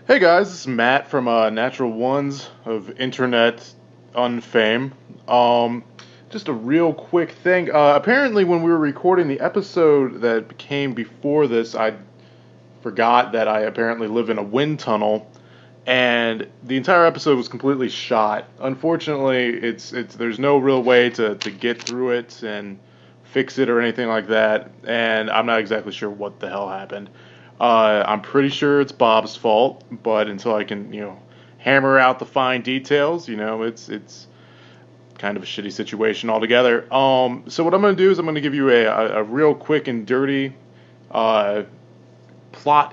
Hey guys, this is Matt from Natural Ones of Internet Unfame. Just a real quick thing. Apparently, when we were recording the episode that came before this, I forgot that I apparently live in a wind tunnel, and the entire episode was completely shot. Unfortunately, it's there's no real way to get through it and fix it or anything like that, and I'm not exactly sure what the hell happened. I'm pretty sure it's Bob's fault, but until I can, hammer out the fine details, it's kind of a shitty situation altogether. So what I'm going to do is I'm going to give you a real quick and dirty plot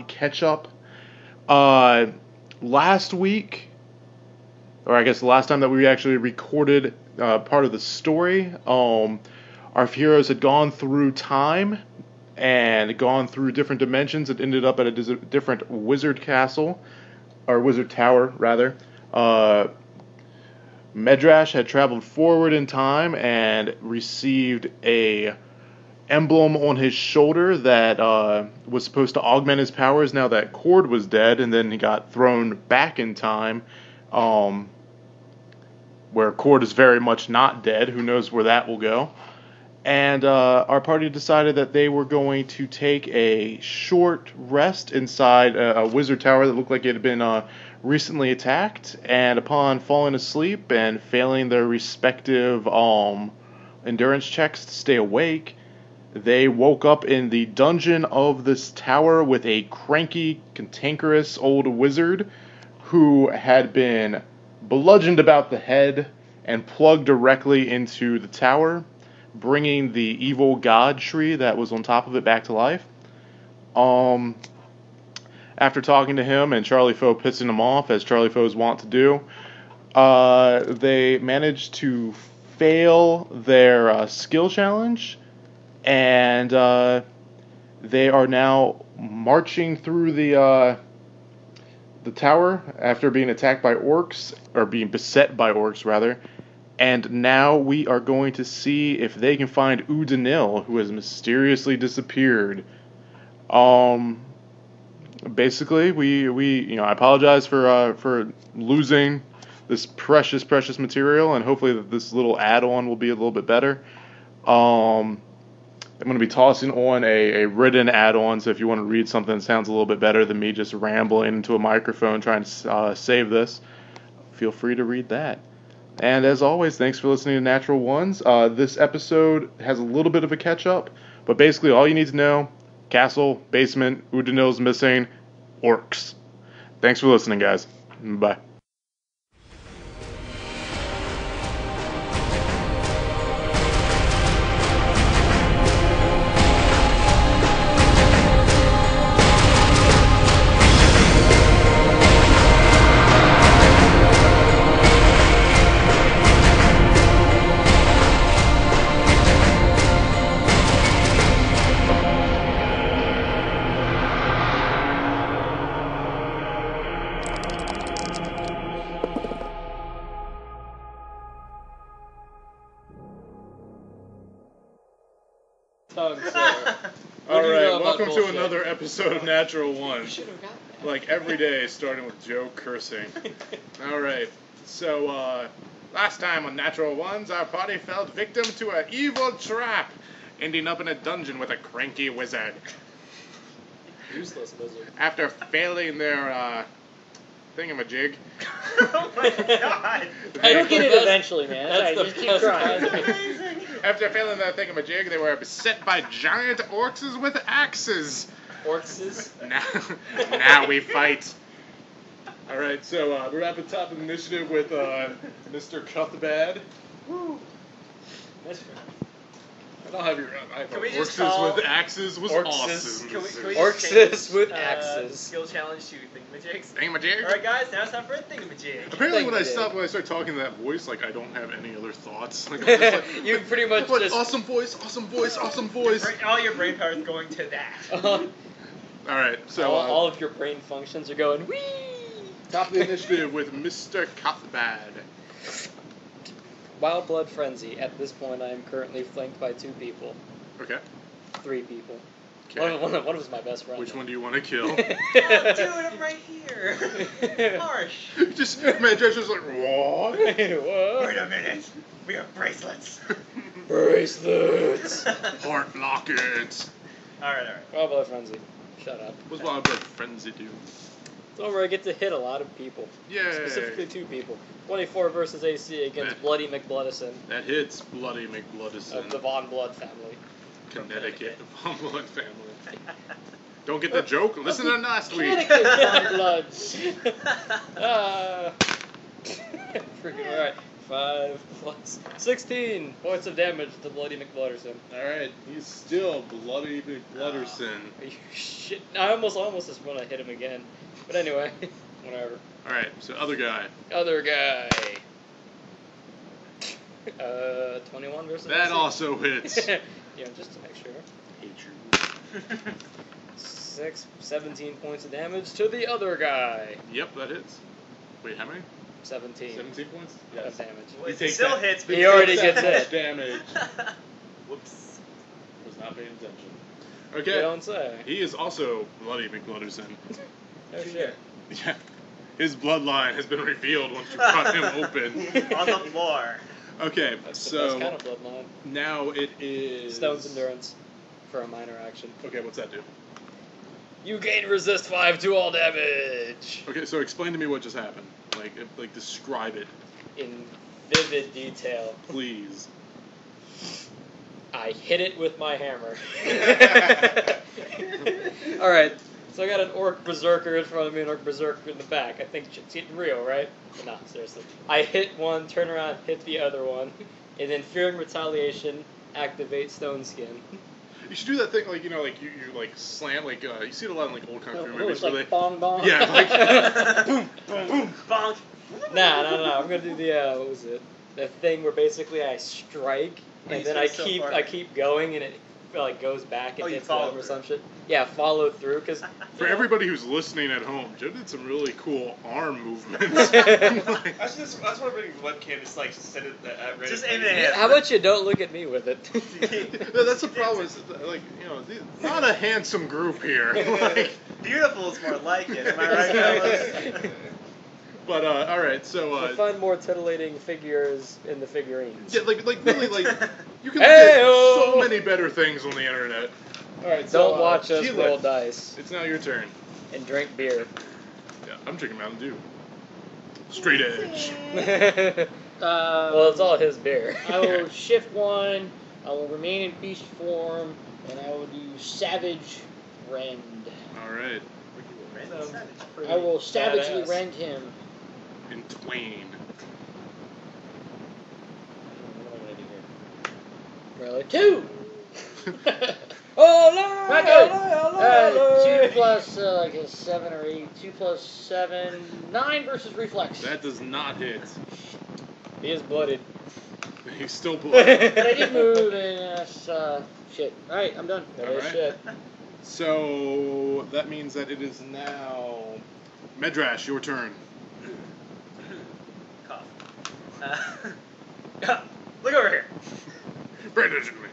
catch-up. Last week, or I guess the last time that we actually recorded part of the story, our heroes had gone through time and gone through different dimensions. It ended up at a different wizard castle, or wizard tower, rather. Medrash had traveled forward in time and received a emblem on his shoulder that was supposed to augment his powers now that Cord was dead, and then he got thrown back in time, where Cord is very much not dead. Who knows where that will go. And our party decided that they were going to take a short rest inside a wizard tower that looked like it had been recently attacked. And upon falling asleep and failing their respective endurance checks to stay awake, they woke up in the dungeon of this tower with a cranky, cantankerous old wizard who had been bludgeoned about the head and plugged directly into the tower, bringing the evil god tree that was on top of it back to life. After talking to him and Charlie Foe pissing him off, as Charlie Foe's wont to do, they managed to fail their skill challenge, and they are now marching through the tower after being attacked by orcs, or being beset by orcs, rather. And now we are going to see if they can find Udinil, who has mysteriously disappeared. Basically, I apologize for losing this precious material, and hopefully that this little add-on will be a little bit better. I'm going to be tossing on a written add-on, so if you want to read something that sounds a little bit better than me just rambling into a microphone trying to save this, feel free to read that. And as always, thanks for listening to Natural Ones. This episode has a little bit of a catch-up, but basically all you need to know: castle, basement, Udinil's missing, orcs. Thanks for listening, guys. Bye. Alright, welcome to another episode of Natural Ones. Like every day, starting with Joe cursing. Alright, so last time on Natural Ones, our party fell victim to an evil trap, ending up in a dungeon with a cranky wizard. Useless wizard. After failing their thingamajig. Oh my god! You'll get it eventually, man. That's right, just keep trying. After failing their thingamajig, they were beset by giant orcs with axes. Orcs? Now we fight. Alright, so we're at the top of the initiative with Mr. Cuthbad. Woo! Mr. I don't have your. Can we just Orcs call- with axes was awesome. Can we Orcs just with change, axes. Skill challenge to thingamajigs? Thingamajig? Alright guys, now it's time for a thingamajig. Apparently when I Thingamajig. start talking that voice, like I don't have any other thoughts. Like, I'm just like, You pretty much what, just... awesome voice, awesome voice, awesome voice. All your brain power is going to that. Alright, so all of your brain functions are going, whee! top of the initiative with Mr. Cuthbad. Wild Blood Frenzy. At this point, I am currently flanked by 2 people. Okay. 3 people. Okay. One of them is my best friend. Which one do you want to kill? Oh, dude, I'm right here. Harsh. Just Medrash is like, what? What? Wait a minute. We have bracelets. Bracelets. Heart lockets. Alright. Wild Blood Frenzy. Shut up. What's Wild Blood Frenzy do? It's one where I get to hit a lot of people. Yay. Specifically 2 people. 24 versus AC against Bloody McBloodison That hits Bloody McBloodison. of the Von Blood family. Connecticut Von Blood family. Don't get the joke? Listen to last week. Connecticut Von Bloods. Freaking alright. 5 plus 16 points of damage to Bloody McBloodison. Alright, he's still Bloody McBlooderson. Are you shit? I almost just want to hit him again. But anyway, whatever. Alright, so other guy. Other guy. 21 versus That AC. also hits. Yeah, just to make sure. Hate you. 17 points of damage to the other guy. Yep, that hits. Wait, how many? 17. 17 points? Of damage. Well, He it takes still that. hits. But He already gets Damage. hit. Damage. Whoops. Was not paying attention. You Okay. don't say. He is also Bloody McBlooderson. Oh shit. Yeah. His bloodline has been revealed once you cut him open. On the floor. Okay, That's the so best kind of bloodline. now it is Stone's Endurance for a minor action. Okay, what's that do? You gain resist 5 to all damage. Okay, so explain to me what just happened. Like describe it, In vivid detail. please. I hit it with my hammer. Alright, so I got an orc berserker in front of me and an orc berserker in the back. I think it's getting real, right? But no, seriously. I hit one, turn around, hit the other one, and then fearing retaliation, activate Stone Skin. You should do that thing like you like slam you see it a lot in like old kung fu Oh, movies it's where like they bong bong. yeah like Boom, boom, bonk. Nah. I'm gonna do the what was it? The thing where basically I strike Oh, and you then I swing so keep far. I keep going and it like goes back and Oh, you hits follow them or through. some shit. Yeah, follow through because for everybody who's listening at home, Joe did some really cool arm movements. That's why I bring the webcam. Just like set it at random Just aim places. it at How about you don't look at me with it? That's the problem. Is like not a handsome group here. Like, Beautiful is more like it. Am I right, fellas? but all right, so I find more titillating figures in the figurines. yeah, like really like you can Hey-o! look at so many better things on the internet. All right, so Don't watch us Keela, roll dice It's now your turn. and drink beer. Yeah, I'm drinking Mountain Dew. Straight edge. Well, it's all his beer. I will shift 1, I will remain in beast form, and I will do Savage Rend. All right, I will savagely badass. rend him. in twain. What am I gonna do here? Really? 2! Oh no! Not good. 2 plus like a 7 or 8. 2 plus 7, 9 versus reflex. That does not hit. He is blooded. He's still blood. But I did move, and shit. All right, I'm done. That All is right. shit. So that means that it is now Medrash, your turn. Cough. Look over here. Brandon, me.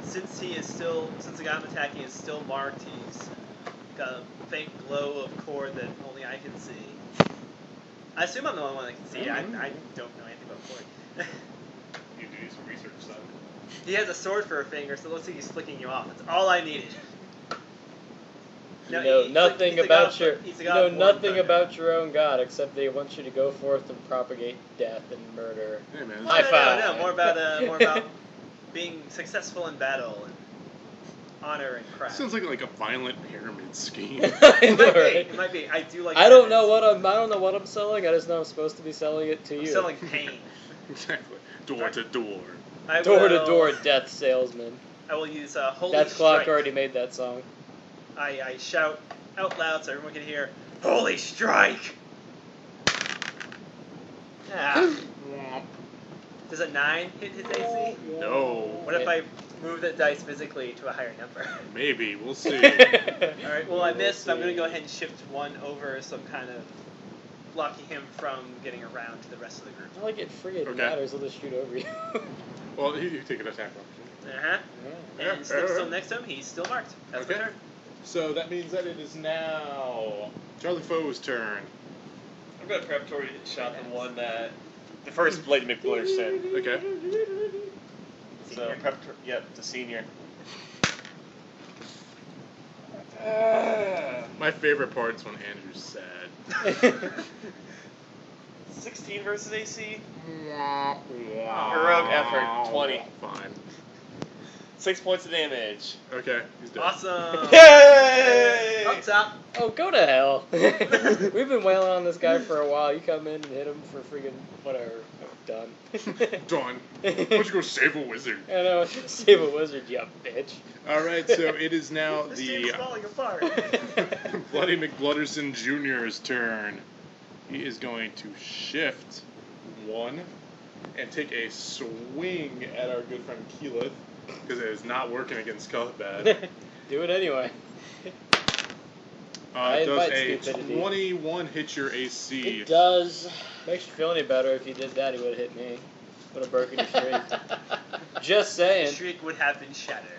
Since the guy I'm attacking is still marked, he's got a faint glow of cord that only I can see. I assume I'm the only one that can see. I don't know anything about cord. You do some research stuff. He has a sword for a finger, so it looks like he's flicking you off. That's all I needed. You No, know he's nothing a about god- your he's a you god know born nothing thunder. about your own god except they want you to go forth and propagate death and murder. Hey man. High five. No, more about being successful in battle and honor and craft. Sounds like a violent pyramid scheme. I It know, might be. right? It might be. I do like. I don't know pyramids. I don't know what I'm selling. I just know I'm supposed to be selling it to I'm you. selling pain. Exactly. Door to door. I Door to will- door death salesman. I will use Holy That's Clock Strike. already made that song. I shout out loud so everyone can hear. Holy Strike! Ah. Does a 9 hit his AC? No. What if I move the dice physically to a higher number? Maybe. We'll see. Alright, well I missed, but I'm going to go ahead and shift 1 over, so I'm kind of blocking him from getting around to the rest of the group. I like it friggin' Okay. matters. I'll just shoot over you. Well, you take an attack option. Uh-huh. Yeah, And still next to him, he's still marked. That's Okay. my turn. So that means that it is now Charlie Foe's turn. I'm gonna preparatory shot the one that the first Lady McBlitterson. Okay. So yep, the senior. My favorite part is when Andrew's sad. 16 versus AC. Heroic Heroic effort, 20. Fine. 6 points of damage. Okay, he's dead. Awesome. Yay! Up top. Oh, go to hell. We've been wailing on this guy for a while. You come in and hit him for freaking whatever. Oh, done. Done. Why don't you go save a wizard? I know, save a wizard, you bitch. Alright, so it is now This team is the falling apart. Bloody McBlutterson Jr.'s turn. He is going to shift 1 and take a swing at our good friend Keyleth, because it is not working against Cuthbad. Do it anyway. I Does invite a stupidity. 21 hit your AC? It does. Makes you feel any better if you did that, he would have hit me. Would have broken your streak. Just The saying. shriek would have been shattered.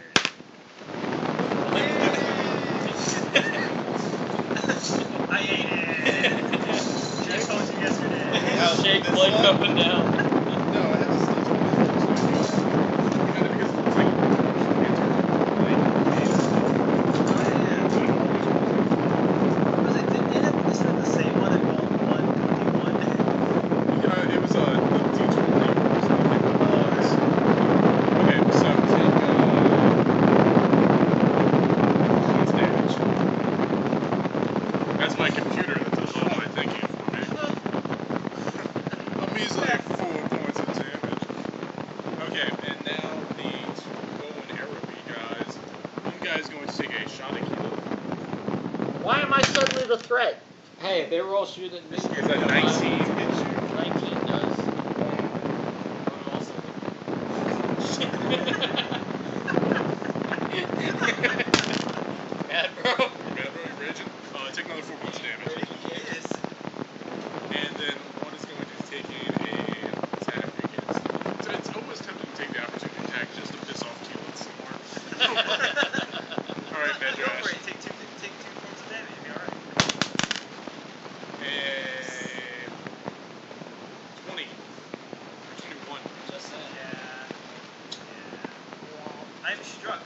I ate it. Should have told you yesterday. Shake this Blake one? up and down. No, I have to still tell you. Kind of because it's like Was it? Did it? Is that the same one that called 121? it was the D20 or something. Okay, so take points damage. That's my computer that does all my thinking for me. A measly 4 points of damage. Okay, and now the bow and arrow guys. One guy's going to take a shot at Keyleth. Why am I suddenly the threat? Hey, if they were all shooting at me. Is that 19 hits you? 19 does. Mad bro. Mad bro, you raging? Take another 4 points of damage. Yes. And then one is going to take an attack against. So it's almost tempting to take the opportunity attack just to piss off Keyleth some more. Alright, Go for Medrash. it. Take two points of damage. You'll be alright. And 20. 21. Just saying. Yeah. I'm struck.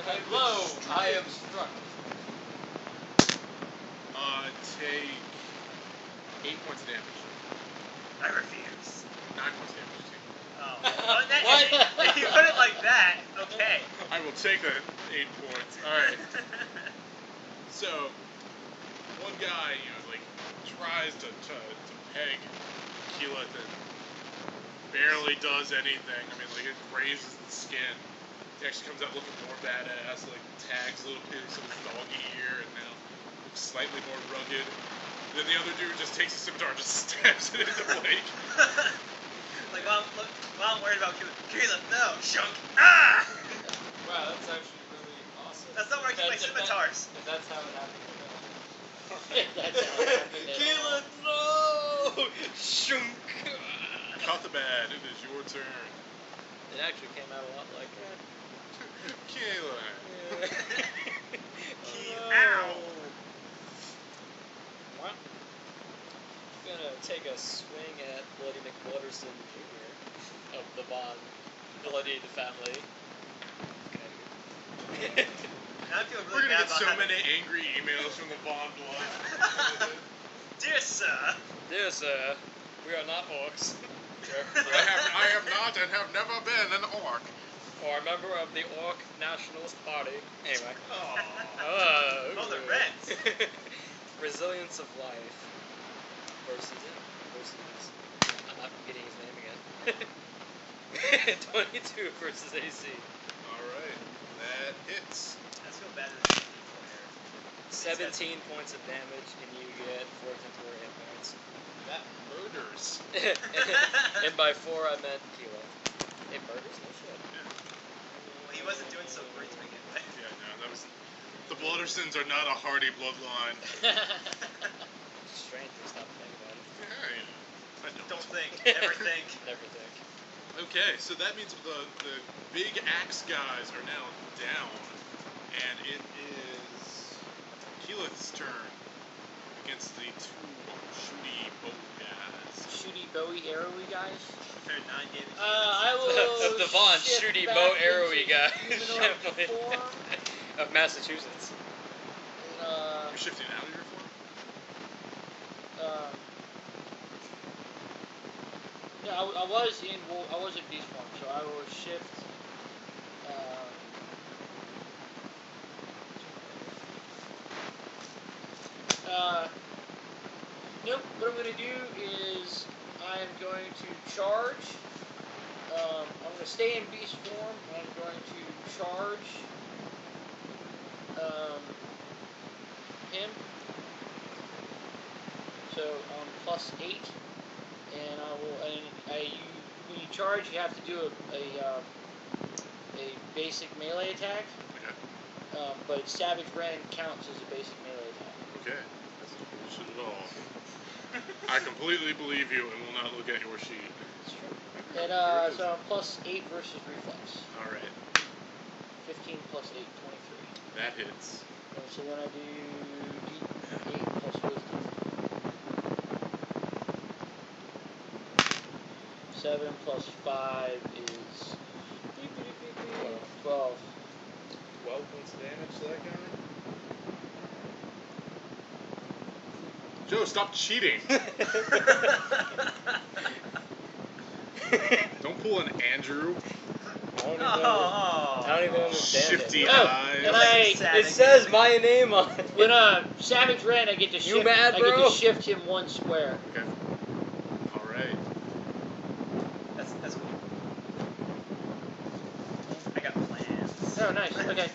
Hello, I am struck. Take 8 points of damage. I refuse. 9 points of damage. Oh. Well, that, What? If you put it like that, okay. I will take the 8 points. Alright. So, one guy, tries to peg Keyleth and barely does anything. I mean, it grazes the skin. He actually comes out looking more badass, tags little piece of his doggy ear, and now looks slightly more rugged. And then the other dude just takes a scimitar and just stabs it into Blake. While I'm worried about Keyleth, no, shunk. Ah! Wow, that's actually really awesome. That's not where I keep my scimitars. If that's how it happened. That's how it happened at all. Keyleth, no! Shunk! Cuthbad, it is your turn. It actually came out a lot like that. Keyleth. Ow! What? I'm gonna take a swing at Bloody McBlutterson Jr. of the Bond Bloodied family. Okay. Now I feel We're really gonna bad get so about many angry emails from the Von Blood. Dear sir. Dear sir, we are not orcs. I have not and have never been an orc. Or a member of the Orc Nationalist Party. Anyway. Oh, the Reds. Resilience of life. Versus I'm not getting his name again. 22 versus AC. Alright, that hits. I feel bad as a player. 17 points of damage, and you get 4 temporary hit points. That murders. And by 4, I meant Kilo. It murders? No shit. Well, he wasn't doing so great to begin with. Yeah, no, that was. The Bloodersons are not a hardy bloodline. Strange to stop thinking about it. Yeah, I Don't think. Never think. Never think. Okay, so that means the big axe guys are now down, And it is Keyleth's turn against the two shooty bow guys. Shooty, bowie, arrowy guys. Fair 9 damage. I will. The Vaughn shift shooty back bow into arrowy guy. humanoid form. Of Massachusetts. And, You're shifting out of your form? yeah, I was in beast form, so I will shift. Nope. What I'm going to do is I'm going to charge. I'm going to stay in beast form. I'm going to charge him. So +8, and when you charge, you have to do a basic melee attack. Okay. But Savage Ren counts as a basic melee attack. Okay. That's not bullshit at all. I completely believe you and will not look at your sheet. That's true. And so I'm +8 versus reflex. Alright. 15 +8, 23. That hits. And so then I do D8 plus wisdom. 7 plus 5 is 12. 12 points of damage to that guy? Joe, stop cheating! Don't pull an Andrew. I don't even understand Shifty it. eyes. And It says my name on it. when Savage Ren, I get to shift. mad, I get bro? to shift him 1 square. Okay. Alright. That's cool. I got plans. Oh, nice. Okay.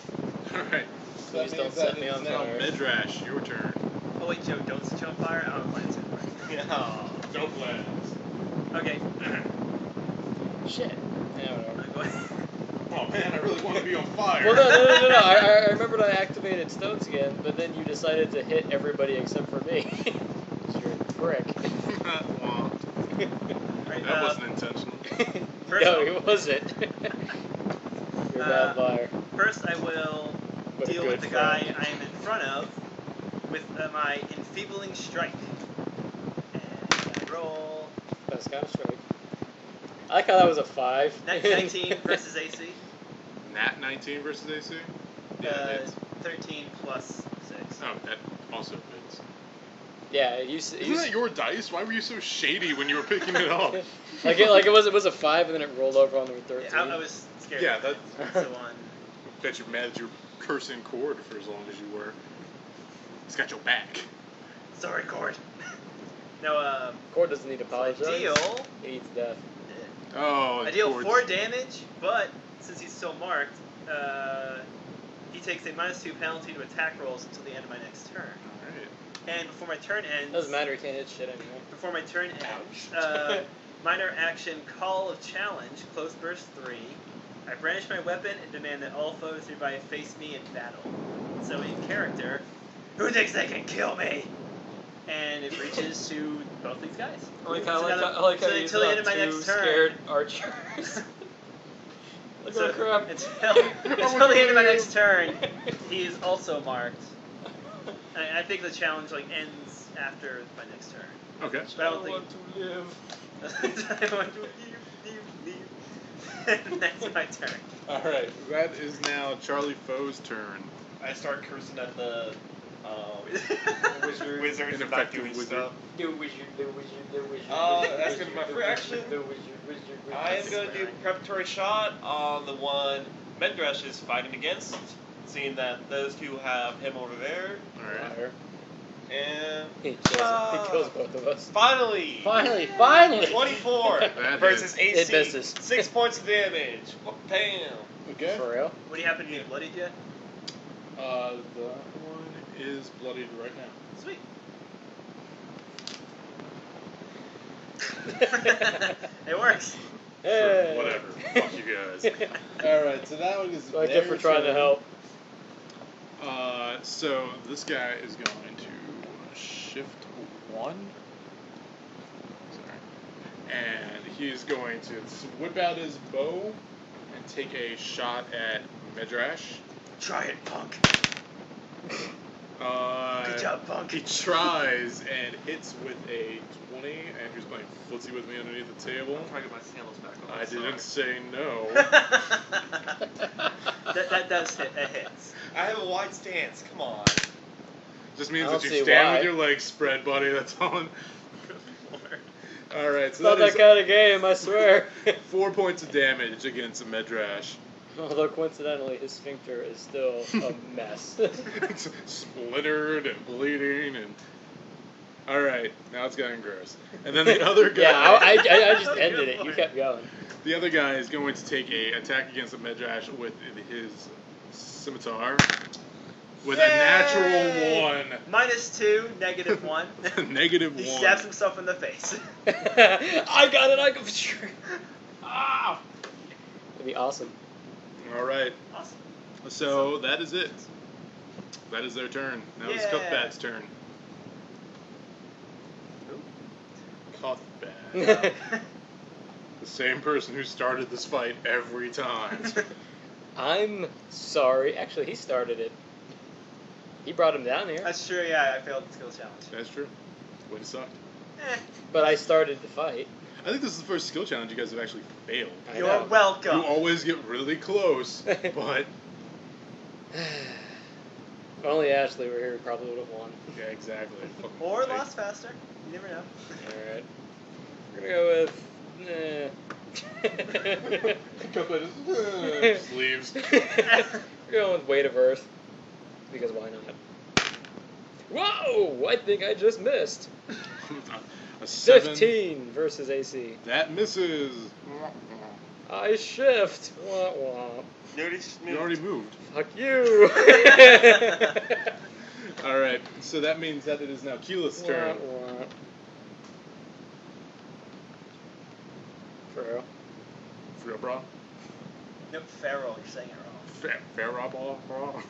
Alright. Please don't set me on Now, fire. Medrash, your turn. Oh wait, Joe, don't set you on fire? I don't have plans anymore. No plans. Okay. Shit. Yeah, whatever. I'm going. Oh man, I really want to be on fire. Well, no. I remembered I activated stones again, but then you decided to hit everybody except for me. You're a prick. Wow. Right, That wasn't intentional. First No, of it all- wasn't. You're a bad liar. First, I will But a deal good with the guy friend. I am in front of with my enfeebling strike. And I roll That's kind of strike. I like how that was a 5. 19 versus AC. Nat 19 versus AC? Yeah, it hits. 13 plus 6. Oh, that also hits. Yeah, Isn't that your dice? Why were you so shady when you were picking it up? it was a 5 and then it rolled over on the 13. Yeah, I was scared. Yeah, That's the one. Bet you managed your cursing cord for as long as you were. He's got your back. Sorry, Cord. No, Cord doesn't need to so I apologize. deal. He eats death. Oh, I deal Cord's- 4 damage, but since he's still marked, he takes a -2 penalty to attack rolls until the end of my next turn. Alright. And before my turn ends, Doesn't matter, he can't hit shit anyway. Before my turn ends, Ouch. minor action Call of Challenge, Close Burst 3. I brandish my weapon and demand that all foes nearby face me in battle. So in character, who thinks they can kill me? And it reaches to both these guys. I like So how so you until the end of my two next turn. scared archers. Look So at crap. until the end of my next turn, he is also marked. I think the challenge ends after my next turn. Okay. But I don't think. want to live. I want to leave. And that's my turn. Alright, that is now Charlie Foe's turn. I start cursing at the wizard for not Ineffective doing wizard. stuff. The wizard. That's gonna be my free action. I am going to do preparatory shot on the one Medrash is fighting against, seeing that those two have him over there. Alright. Liar. And He kills both of us. finally, Finally! 24 That versus hits. AC. It misses. 6 points of damage. Bam. Okay. For real? What do you happen to be bloodied yet? That one is bloodied right now. Sweet. It works. Hey. Whatever. Fuck you guys. Alright, so that one is Like it for trying to help. So this guy is going to shift 1. Sorry. And he's going to whip out his bow and take a shot at Medrash. Try it, punk. Good job, punk. He tries and hits with a 20, and he's playing footsie with me underneath the table. I'm trying to get my sandals back on. I didn't say no. that does hit. That hits. I have a wide stance. Come on. Just means I that don't you see stand why. with your legs spread, buddy. That's all. All right, so Not that kind of game, I swear. 4 points of damage against a Medrash. Although coincidentally, his sphincter is still a mess. It's splintered and bleeding and. All right, now it's getting gross. And then the other guy. Yeah, I just ended it. You kept going. The other guy is going to take a attack against the Medrash with his scimitar. With a natural 1. -2, -1. Negative 1. He stabs himself in the face. I got it. I got it. Ah! That'd be awesome. All right. Awesome. So that is it. That is their turn. Now it's Yeah. Cuthbat's turn. Cuthbat. The same person who started this fight every time. I'm sorry. Actually, he started it. He brought him down here. That's true, yeah, I failed the skill challenge. That's true. Would have sucked. But I started the fight. I think this is the first skill challenge you guys have actually failed. I You're know. welcome. You always get really close, but If only Ashley were here, we probably would have won. yeah, exactly. Fucking Or take- lost faster. You never know. Alright. We're gonna go with. Cuphead just leaves. We're going with Weight of Earth. Because why not? Whoa! I think I just missed. A 7. 15 versus AC. That misses. I shift. Wah wah. You already moved. Fuck you. All right, so that means that it is now Keela's turn. Wah, wah. For real? For real, bro. Nope, feral, you're saying it wrong. Fair bro.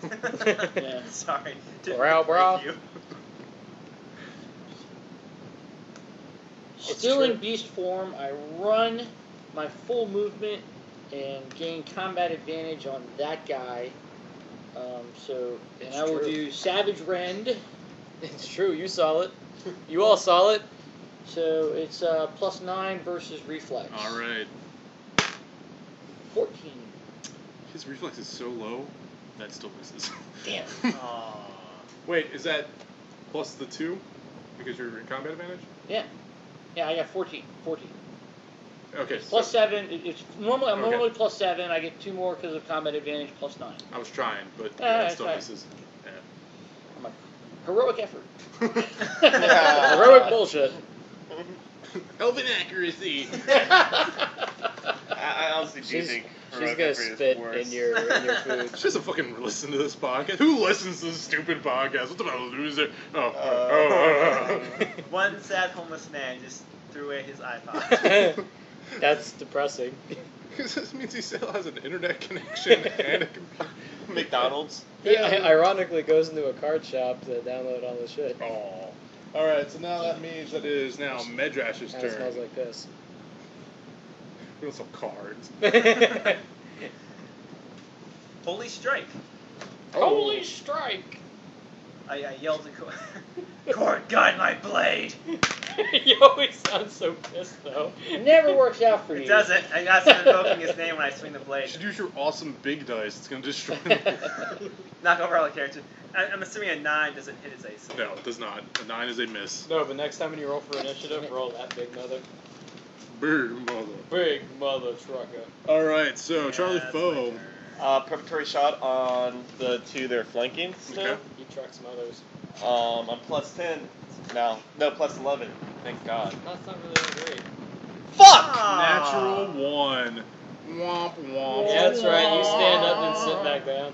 Yeah. Sorry. Feral, bro. Thank you. Still true. in beast form, I run my full movement and gain combat advantage on that guy. And It's I will true. do Savage Rend. It's true. You saw it. You all saw it. So it's +9 versus reflex. All right. 14. His reflex is so low that still misses. Damn. Aw. Wait, is that plus the 2 because you're in combat advantage? Yeah. Yeah, I got 14. 14. Okay. It's +7. It's normally I'm Okay. normally +7. I get 2 more because of combat advantage. +9. I was trying, but Yeah, it it's still fine. misses. I'm a heroic effort. Yeah. Heroic bullshit. Elven accuracy. I honestly do She's think gonna heroic effort is spit worse. in your food. She doesn't fucking listen to this podcast. Who listens to this stupid podcast? What's about a loser? One sad homeless man just threw away his iPod. That's depressing. This means he still has an internet connection and a computer. McDonald's. He ironically goes into a card shop to download all the shit. Oh. Alright, so now that means that it is now Medrash's Kind of smells turn. like this. We want some cards. Holy strike! Holy strike! I yelled at Cord. Cord, guide my blade! You always sound so pissed though. It never works out for you. It doesn't. I got to invoking his name when I swing the You blade. should use your awesome big dice. It's going to destroy the Knock over all the characters. I'm assuming a 9 doesn't hit his AC. No, it does not. A 9 is a miss. No, but next time when you roll for initiative, roll that big mother. Big mother. Big mother trucker. Alright, so Yeah, Charlie that's Foe. my turn. Preparatory shot on the 2 they're flanking still. Okay. He trucks mothers. I'm +10 now. No, +11. Thank God. That's not really that great. Fuck! Natural 1. Womp womp. Yeah, that's right. You stand up and sit back down.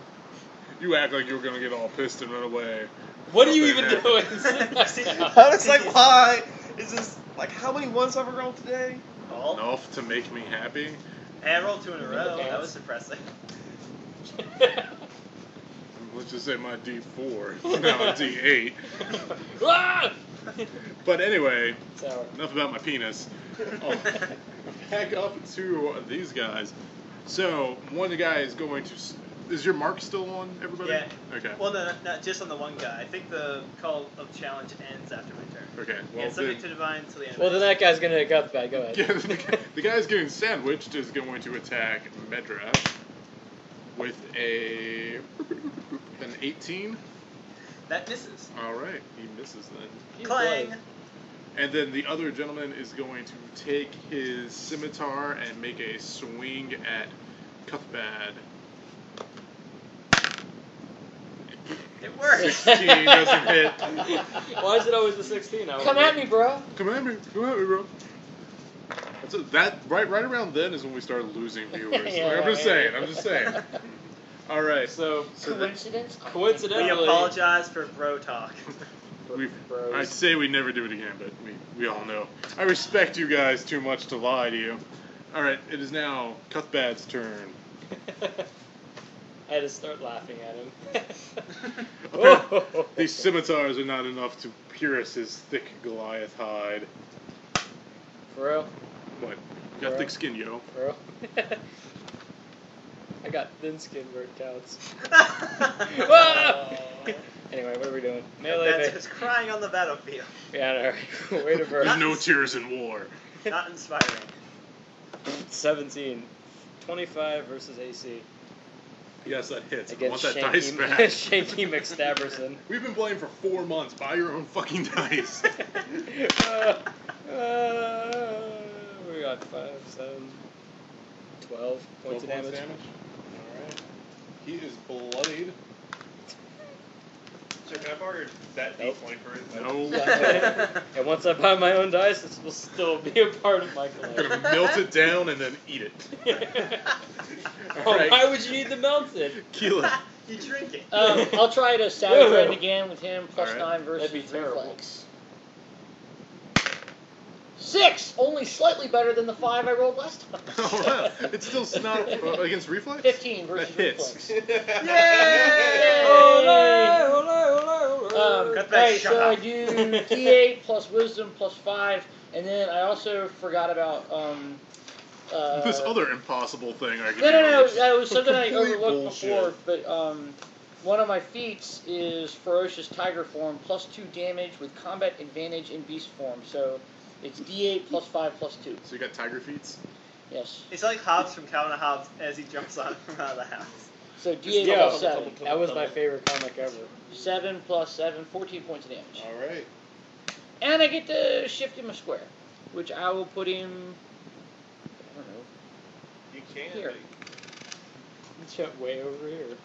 You act like you were going to get all pissed and run away. What are you even doing? Sit back down. I was like, why? Is this like how many ones have I rolled today? Oh. Enough to make me happy. And I rolled 2 in a row. That Pants. was depressing. Let's just say my D4. Now a D8. Ah! But anyway, Sour. enough about my penis. Back up to these guys. So, one of the guys is going to Is your mark still on everybody? Yeah. Okay. Well, no, not just on the one guy. I think the call of challenge ends after my turn. Okay. Well, Yeah, subject to divine until the end. Well, then that guy's gonna hit Cuthbert. Go ahead. Yeah, the guy's getting sandwiched is going to attack Medrash with an 18. That misses. All right, he misses then. Clang. And then the other gentleman is going to take his scimitar and make a swing at Cuthbad. It works. 16 doesn't hit. Why is it always the 16? Come at me, bro. Come at me, bro. That right around then is when we started losing viewers. Yeah, I'm just saying. All right. So Coincidence? We coincidentally, apologize for bro talk. Bros. I'd say we never do it again, but we all know. I respect you guys too much to lie to you. All right, it is now Cuthbad's turn. I had to start laughing at him. These scimitars are not enough to pierce his thick Goliath hide. For real? What? You got thick skin, yo. For real? I got thin skin where it counts. Anyway, what are we doing? Melee. That's just crying on the battlefield. Yeah, alright. Way to burn. There's no tears in war. Not inspiring. 17. 25 versus AC. Yes, that hits. I want Against that dice Shanky, back. Shanky McStabberson. We've been playing for 4 months. Buy your own fucking dice. We got 5, 7, 12 points of damage. Alright. He is bloodied. So can I borrow that Nope. D20 for it? No. And once I buy my own dice, this will still be a part of my I'm collection. gonna melt it down and then eat it. Oh, Alright. why would you need the melted? Keela. You drink it. I'll try to savage rend again with him, plus Alright. 9 versus That'd be terrible. reflex. 6! Only slightly better than the 5 I rolled last time. Alright. It's still not against reflex? 15 versus That hits. reflex. Yay! Cut that Alright, shut so I up. do D8 plus wisdom plus 5, and then I also forgot about This other impossible thing I could No, do. that was something I Complete overlooked bullshit. before, but one of my feats is Ferocious Tiger form, plus 2 damage with combat advantage in beast form, so it's D8 plus 5 plus 2. So you got tiger feats? Yes. It's like Hobbs from Calvin and Hobbes as he jumps on from out of the house. So D8 Yeah, plus 7. that was my favorite comic ever. 7 plus 7, 14 points of damage. Alright. And I get to shift him a square, which I will put him, I don't know, You can. Here. It's way over here.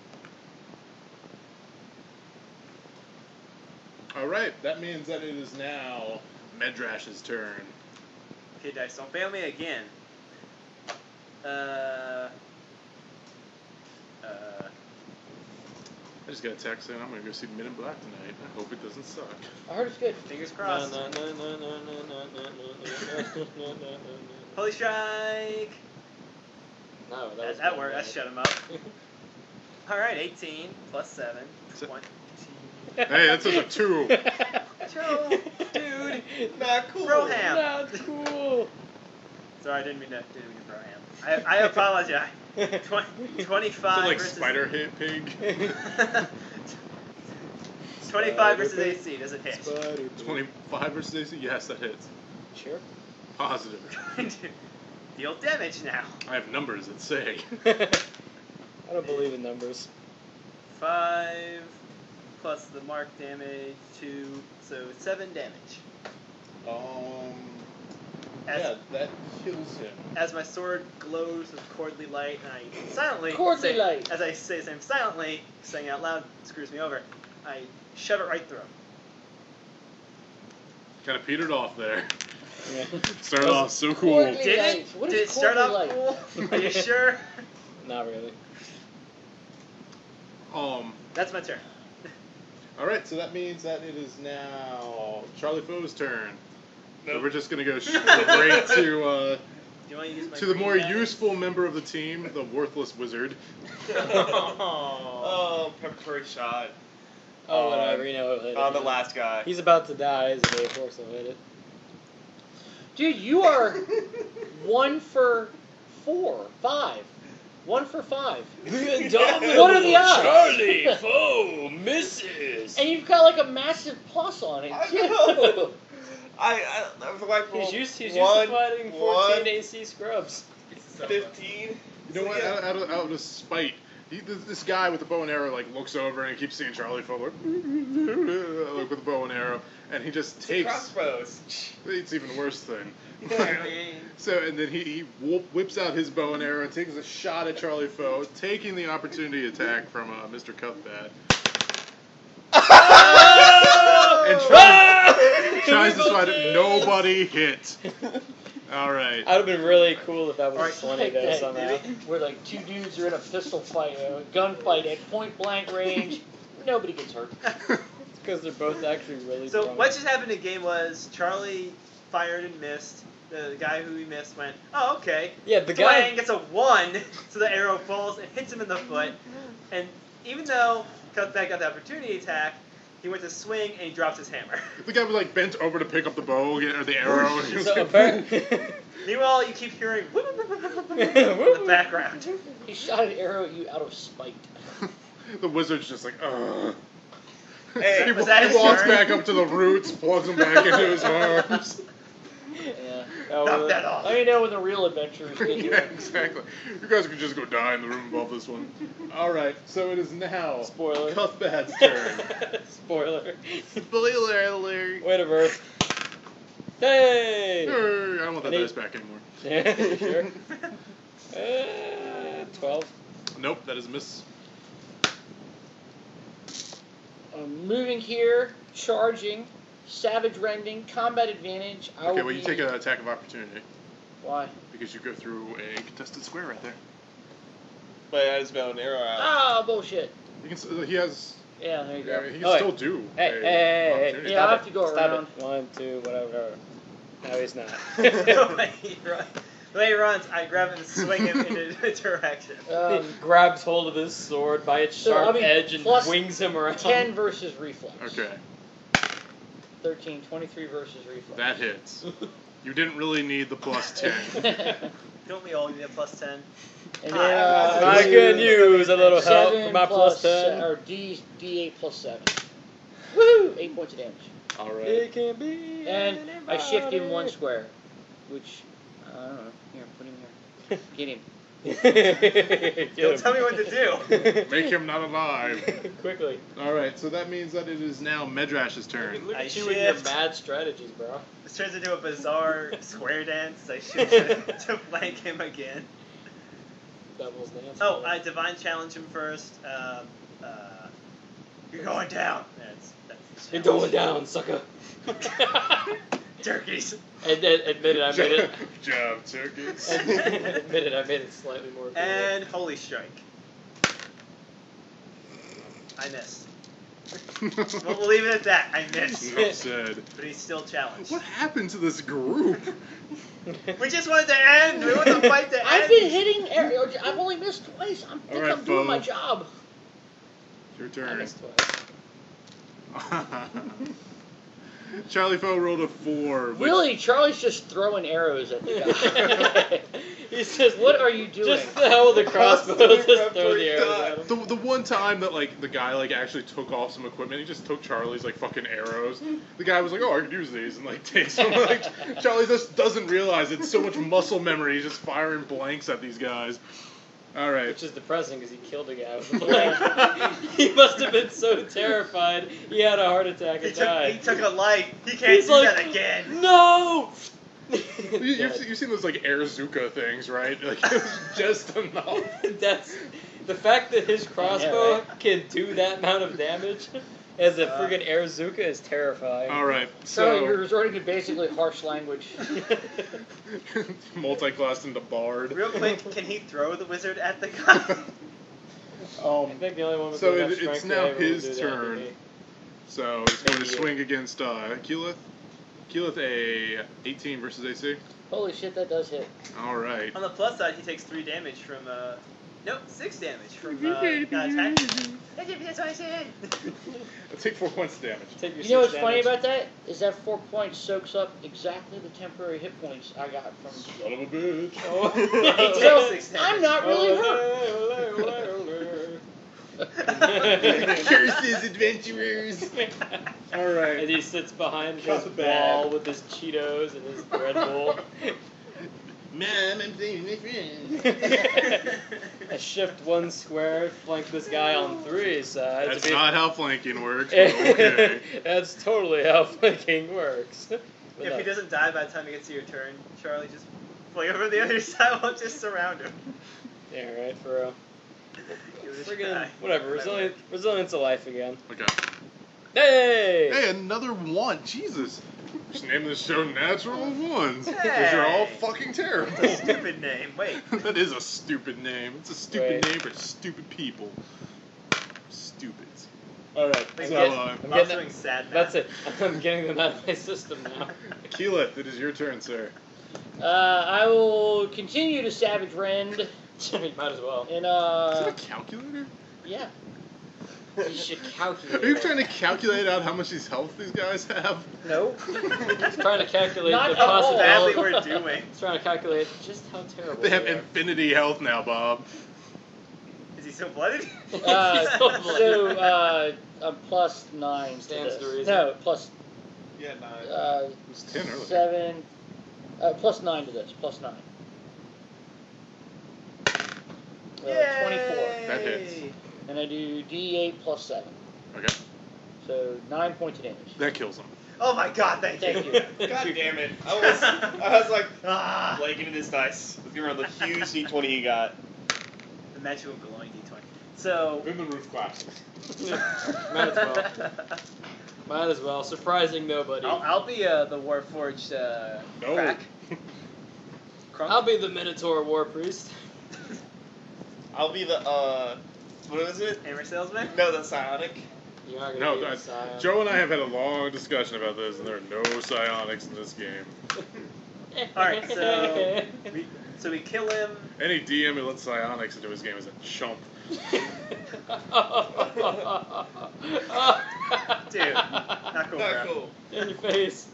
Alright, that means that it is now Medrash's turn. Okay, dice, don't fail me again. I just got a text saying I'm gonna go see Men in Black tonight. I hope it doesn't suck. I heard it's good. Fingers crossed. Holy strike! No, that was That worked. That shut him up. Alright, 18 plus 7. So- 20. Hey, that's a 2. Dude! Not cool. Broham! Not cool. Sorry, I didn't mean to Broham. I apologize. 25 like versus... spider hit pig. 25 versus AC. Does it hit? 25 versus AC? Yes, that hits. Sure. Positive. Deal damage now. I have numbers that say. I don't believe in numbers. 5 plus the mark damage, 2, so 7 damage. Yeah, that kills him. As my sword glows with cordly light, and I silently Cordly say, light. as I say silently, saying out loud screws me over, I shove it right through him. Kind of petered off there. Yeah. Started off so cool. Cordly Did light. it? What Did is it start cordly off light? cool? Are you sure? Not really. That's my turn. Alright, so that means that it is now Charlie Foe's turn. So Nope. we're just gonna go straight Do to you want to use my to the green more dice? useful member of the team, the worthless wizard. Oh, preparatory shot Oh, whatever. You know, hit on it. the last guy. He's about to die, isn't he? Of course, I'll hit it. Dude, you are 1 for 4, 5. 1 for 5. The indomitable What are the odds? Charlie Foe misses. And you've got like a massive plus on it. I know. I was like, He's used to fighting 14 AC scrubs. 15. You know what? Out of spite, this guy with the bow and arrow like looks over and keeps seeing Charlie Foe like with the bow and arrow, and he just takes. Crossbows. It's even worse thing. Yeah. So and then he whips out his bow and arrow and takes a shot at Charlie Foe, taking the opportunity attack from Mr. Cuthbert. And tries to spot it. Nobody hit. All right. I'd have been really cool if that was Alright, 20 like though that, somehow. Where like 2 dudes are in a pistol fight, a gunfight at point blank range. Nobody gets hurt. It's because they're both actually really So strong. what just happened in the game was Charlie fired and missed. The guy who he missed went, oh, okay. Yeah, the Twang guy. gets a 1, so the arrow falls and hits him in the foot. And even though Cutback got the opportunity attack, he went to swing and he drops his hammer. The guy was like bent over to pick up the bow or the arrow. And he was So like, apparently. Meanwhile, you keep hearing in the background. He shot an arrow at you out of spite. the wizard's just like, ugh. Hey, he was that his walks turn? back up to the roots, plugs them back into his arms. Yeah. Knock that off. Let me know when the real adventurers get Yeah, here. exactly. You guys could just go die in the room above this one. All right, so it is now Spoiler. Cuthbert's turn. Spoiler. Spoiler alert. Wait a verse. Hey! I don't want that dice back anymore. Yeah, sure. 12. Nope, that is a miss. Moving here, charging, savage rending, combat advantage. Okay, well you take an attack of opportunity Why? because you go through a contested square right there. But I just got an arrow out. Ah, bullshit. You can. He has. Yeah, there you Yeah, go. he can Oh, wait. still do. Hey, a hey, opportunity. Yeah, I'll have to go Stop around. it. 1, 2, whatever. No, he's not. The way he runs, I grab him and swing him in a direction. He grabs hold of his sword by its So, sharp I mean, edge and plus wings him around. 10 versus reflex. Okay, 13, 23 versus reflex. that hits. You didn't really need the plus 10. Don't we all need a plus 10? And then, I could use a little help 7 from my plus 10. Or D8 plus 7. Woohoo! 8 points of damage. All right. It can be And I shift him 1 anybody. square. Which, I don't know. Here, put him here. Get him. Don't tell me what to do. Make him not alive. Quickly. All right, so that means that it is now Medrash's turn. Look I at you and your shift. mad strategies, bro. This turns into a bizarre square dance. I shoot to flank him again. Devil's dance. Oh, I divine challenge him first. You're going down. That's the You're challenge. going down, sucker. Turkeys. Admit it, I made it. Good job, turkeys. Admit it, I made it slightly more. appealing. And holy strike. I missed. We'll leave it at that. I missed. Enough said. But he's still challenged. What happened to this group? We just wanted to end. We wanted the fight to end. I've been hitting arrows. I've only missed twice. I think Alright, I'm doing my Bo. job. Your I turn. missed twice. Charlie Foe rolled a 4. Which, Really, Charlie's just throwing arrows at the guy. He's just, What are you doing? Just the hell with the crossbow, just throw the arrows at him. The one time that like the guy like actually took off some equipment, he just took Charlie's like fucking arrows. The guy was like, "Oh, I could use these," and like takes them. Like Charlie just doesn't realize it's so much muscle memory. He's just firing blanks at these guys. All right. Which is depressing because he killed a guy with a blank. He must have been so terrified he had a heart attack He and took, died. he took a life. He can't He's do like, that again. No! You've seen those like air Zuka things, right? Like it was just enough. That's the fact that his crossbow right. can do that amount of damage as a friggin' air Zuka is terrifying. All right. So you're So resorting to basically harsh language. multi-classed into Bard. Real quick, can he throw the wizard at the guy? I think the only one with So enough it's strength now to be able to his do that turn. would be- So he's going to Maybe. swing against Keyleth. Keyleth a 18 versus AC. Holy shit, that does hit. All right. On the plus side, he takes 3 damage from Nope, 6 damage from attack. I'll take 4 points of damage. Take your You know what's 6 funny damage. about that? Is that 4 points soaks up exactly the temporary hit points I got from. Son of a bitch. So, 6 damage. I'm not really hurt. Curses, adventurers. All right. And he sits behind Cut his the bag. wall with his Cheetos and his Red Bull. Mom, I'm playing with my friends. I shift 1 square, flank this guy on 3 sides. That's I mean, not how flanking works, but okay. That's totally how flanking works. But If no. he doesn't die by the time it gets to your turn, Charlie, just fling over the other side. We'll just surround him. Yeah, right, for real. Give it a Friggin' try. whatever, resilience to life again. Okay. Hey! Hey, another 1. Jesus. Just name this show Natural Ones. Because Hey. you're all fucking terrible. That's a stupid name. Wait. That is a stupid name. It's a stupid Right. name for stupid people. Stupids. Alright, Wait, So, get- uh, I'm I'm getting doing sad now. that's it. I'm getting them out of my system now. Keyleth, it is your turn, sir. I will continue to Savage Rend. Might as well. And, Is it a calculator? yeah. You should calculate. Are you trying to calculate out how much these health these guys have? No. He's trying to calculate Not the at all. Badly possibility. we're doing. He's trying to calculate just how terrible They have are. infinity health now, Bob. Is he still blooded? I'm plus 9 to Stands this. to reason. No, plus Yeah, 9. It was 10 earlier. 7. Plus 9 to this. Plus 9. 24. That hits. And I do D8 plus 7. Okay. So 9 points of damage. That kills him. Oh my god, thank you. Thank you. God damn it. I was like, Ah, blanking in his dice. Looking around the huge D20 he got. the magical glowing D20. So. Then the roof collapses. Might as well. Might as well. Surprising nobody. I'll be the Warforged No. crack. Crunk? I'll be the Minotaur War Priest. I'll be the, what is it? Hammer salesman? No, the psionic. You are gonna No, be the that- Scion. Joe and I have had a long discussion about this, and there are no psionics in this game. Alright, so we kill him. Any DM who lets psionics into his game is a chump. Dude, not cool, Not bro. cool. In your face.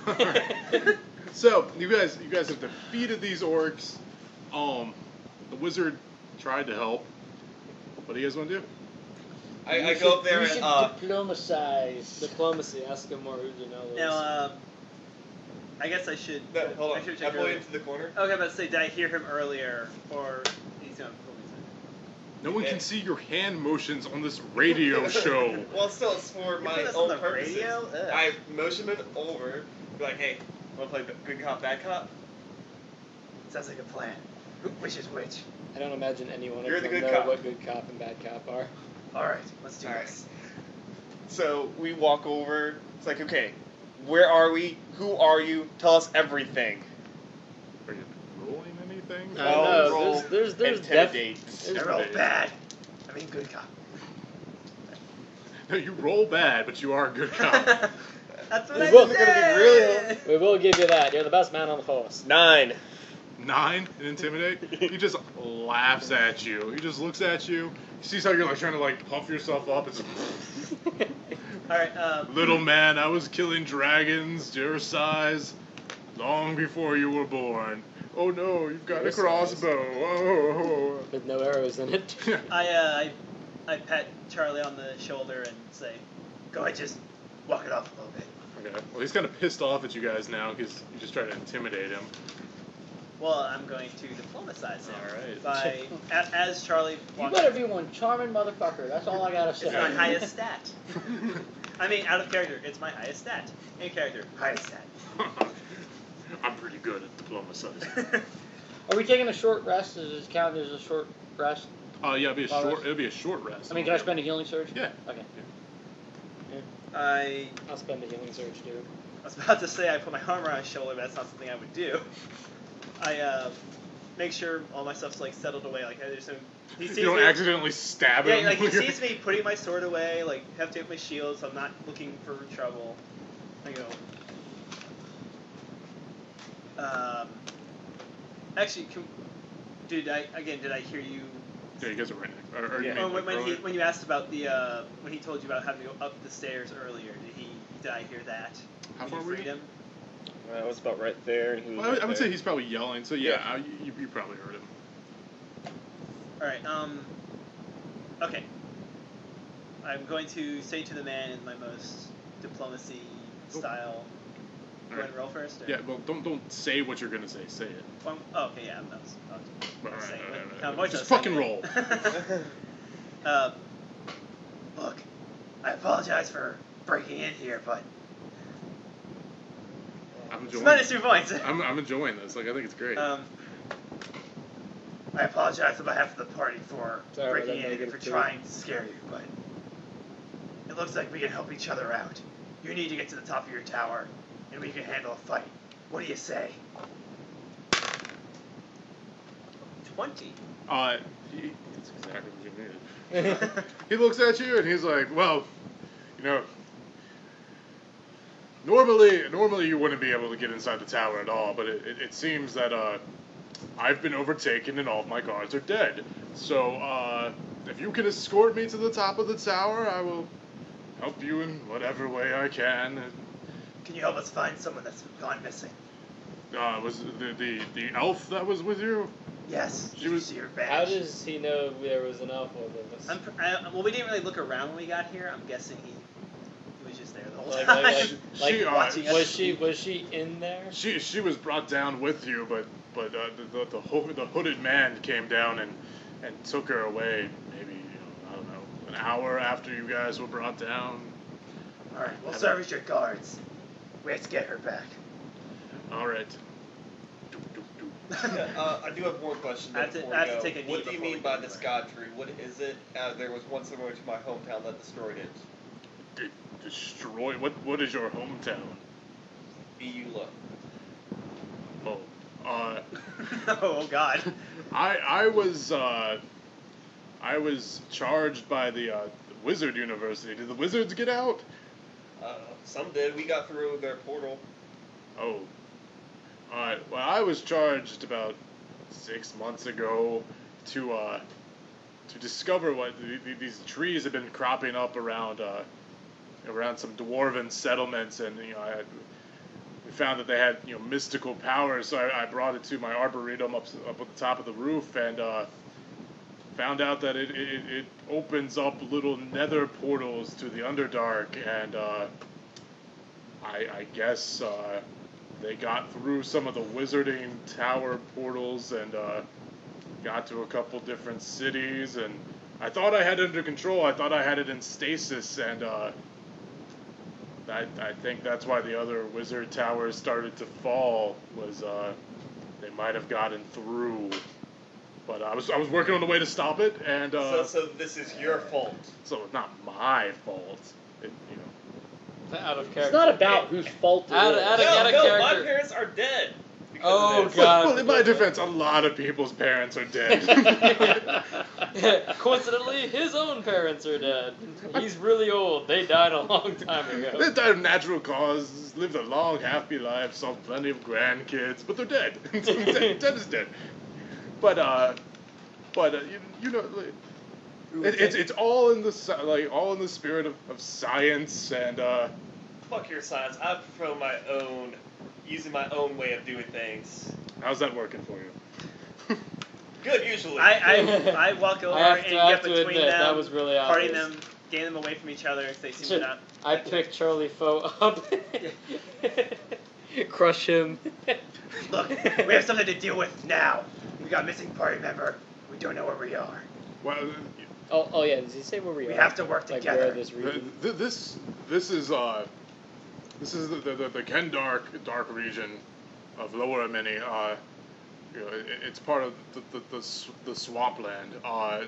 Alright. So you guys have defeated these orcs. The wizard tried to help. What do you guys want to do? I go up there You and, should diplomacize. Diplomacy. Ask him more who you know. Now, I guess I should. no, hold I on. should I check point earlier. into the corner. Okay, but say, did I hear him earlier, or he's gonna pull me? No one can see your hand motions on this radio show. Well, still, it's for You my put this own on the purposes. radio? Ugh. I motion him over, be like, hey, wanna play good cop, bad cop? Sounds like a plan. Which is which? I don't imagine anyone You're of the them good know cop. what good cop and bad cop are. Alright, let's do Alright. this. So we walk over. It's like, okay, where are we? Who are you? Tell us everything. Are you rolling anything? I don't know. Roll There's intimidate. I roll bad. I mean, good cop. No, you roll bad, but you are a good cop. That's what We I will- said. We will give you that. You're the best man on the force. 9. 9 and intimidate. He just laughs at you. He just looks at you. He sees how you're like trying to like puff yourself up. It's Alright, little man, I was killing dragons your size long before you were born. Oh no, you've got Your a crossbow. Oh. With no arrows in it. I pat Charlie on the shoulder and say, go ahead, just walk it off a little bit. Okay. Well, he's kind of pissed off at you guys now because you just tried to intimidate him. Well, I'm going to diplomatize him. Alright. By, as Charlie You walks better be one charming motherfucker. That's all I gotta It's say. my highest stat. I mean, out of character, it's my highest stat. In character, highest stat. I'm pretty good at diplomatizing. Are we taking a short rest? Does this count as a short rest? Yeah, it'll be a Well, short. It'll be a short rest. I mean, can I spend a healing surge? Yeah. Okay. I'll spend the healing surge too. I was about to say I put my armor on his shoulder, but that's not something I would do. I make sure all my stuff's like settled away. Like there's some. He sees You don't me, accidentally stab him. Yeah, like he sees me putting my sword away. Like have to take my shield, so I'm not looking for trouble. I go. Actually, did I hear you Yeah, you guys are right next. Or Yeah. you mean, like, When you asked about the when he told you about having to go up the stairs earlier, did I hear that? How When far you were freed you? him? I was about right there, and he was Well, right I would there. say he's probably yelling. So yeah, you probably heard him. All right. Okay. I'm going to say to the man in my most diplomacy style. Go ahead and roll first. Or? Yeah, well, don't say what you're gonna say. Say it. Oh, okay, yeah. That was. Alright. Just fucking roll. Look, I apologize for breaking in here, but I'm it's enjoying. -2 points. I'm enjoying this. Like I think it's great. I apologize on behalf of the party for Sorry about breaking that, in and for negative two. trying to scare you, but it looks like we can help each other out. You need to get to the top of your tower, and we can handle a fight. What do you say? 20. That's exactly what you needed. He looks at you and he's like, well, you know, normally you wouldn't be able to get inside the tower at all, but it seems that I've been overtaken and all of my guards are dead. So if you can escort me to the top of the tower, I will help you in whatever way I can. Can you help us find someone that's gone missing? Was the elf that was with you? Yes. She Did you was- see her badge? How does he know there was an elf with us? Well, we didn't really look around when we got here. I'm guessing he was just there the whole Like, time. She, watching us. was she in there? She was brought down with you, but the hooded man came down and took her away. Maybe I don't know, an hour after you guys were brought down. All right, we'll service your guards. We have to get her back. All right. I do have one question. I have to- before I have we to go. take a knee What do you before we mean go by this anywhere. god tree? What is it? There was one similar to my hometown that destroyed it. Destroy. What is your hometown? Eula. Oh. Oh God. I was charged by the Wizard University. Did the wizards get out? Some did. We got through their portal. Oh. Alright, well, I was charged about 6 months ago to discover what these trees have been cropping up around some dwarven settlements, and we found that they had mystical powers. So I brought it to my arboretum up at the top of the roof, and found out that it opens up little nether portals to the Underdark, and I guess they got through some of the wizarding tower portals and got to a couple different cities, and I thought I had it under control. I thought I had it in stasis, and I think that's why the other wizard towers started to fall, was they might have gotten through. But I was working on the way to stop it, and So this is your fault. so it's not my fault. Out of character. It's not about whose fault it Out is. of No, my character. parents are dead. because Oh, of this. God. Well, in my defense, a lot of people's parents are dead. Coincidentally, his own parents are dead. He's really old. They died a long time ago. They died of natural causes, lived a long, happy life, saw plenty of grandkids, but they're dead. Dead is dead. But it's all in the all in the spirit of science and Fuck your science. I prefer my own, using my own way of doing things. how's that working for you? Good, usually. I walk over I have and to get between admit, them, that was really parting obvious. them, getting them away from each other if they seem to not. I pick Charlie Foe up, crush him. Look, we have something to deal with now. We got a missing party member. We don't know where we are. Well, Oh yeah. Does he say where we are? We have to work Like together. where this region? this is the Kendark dark region of Lower Mini. It's part of the swampland.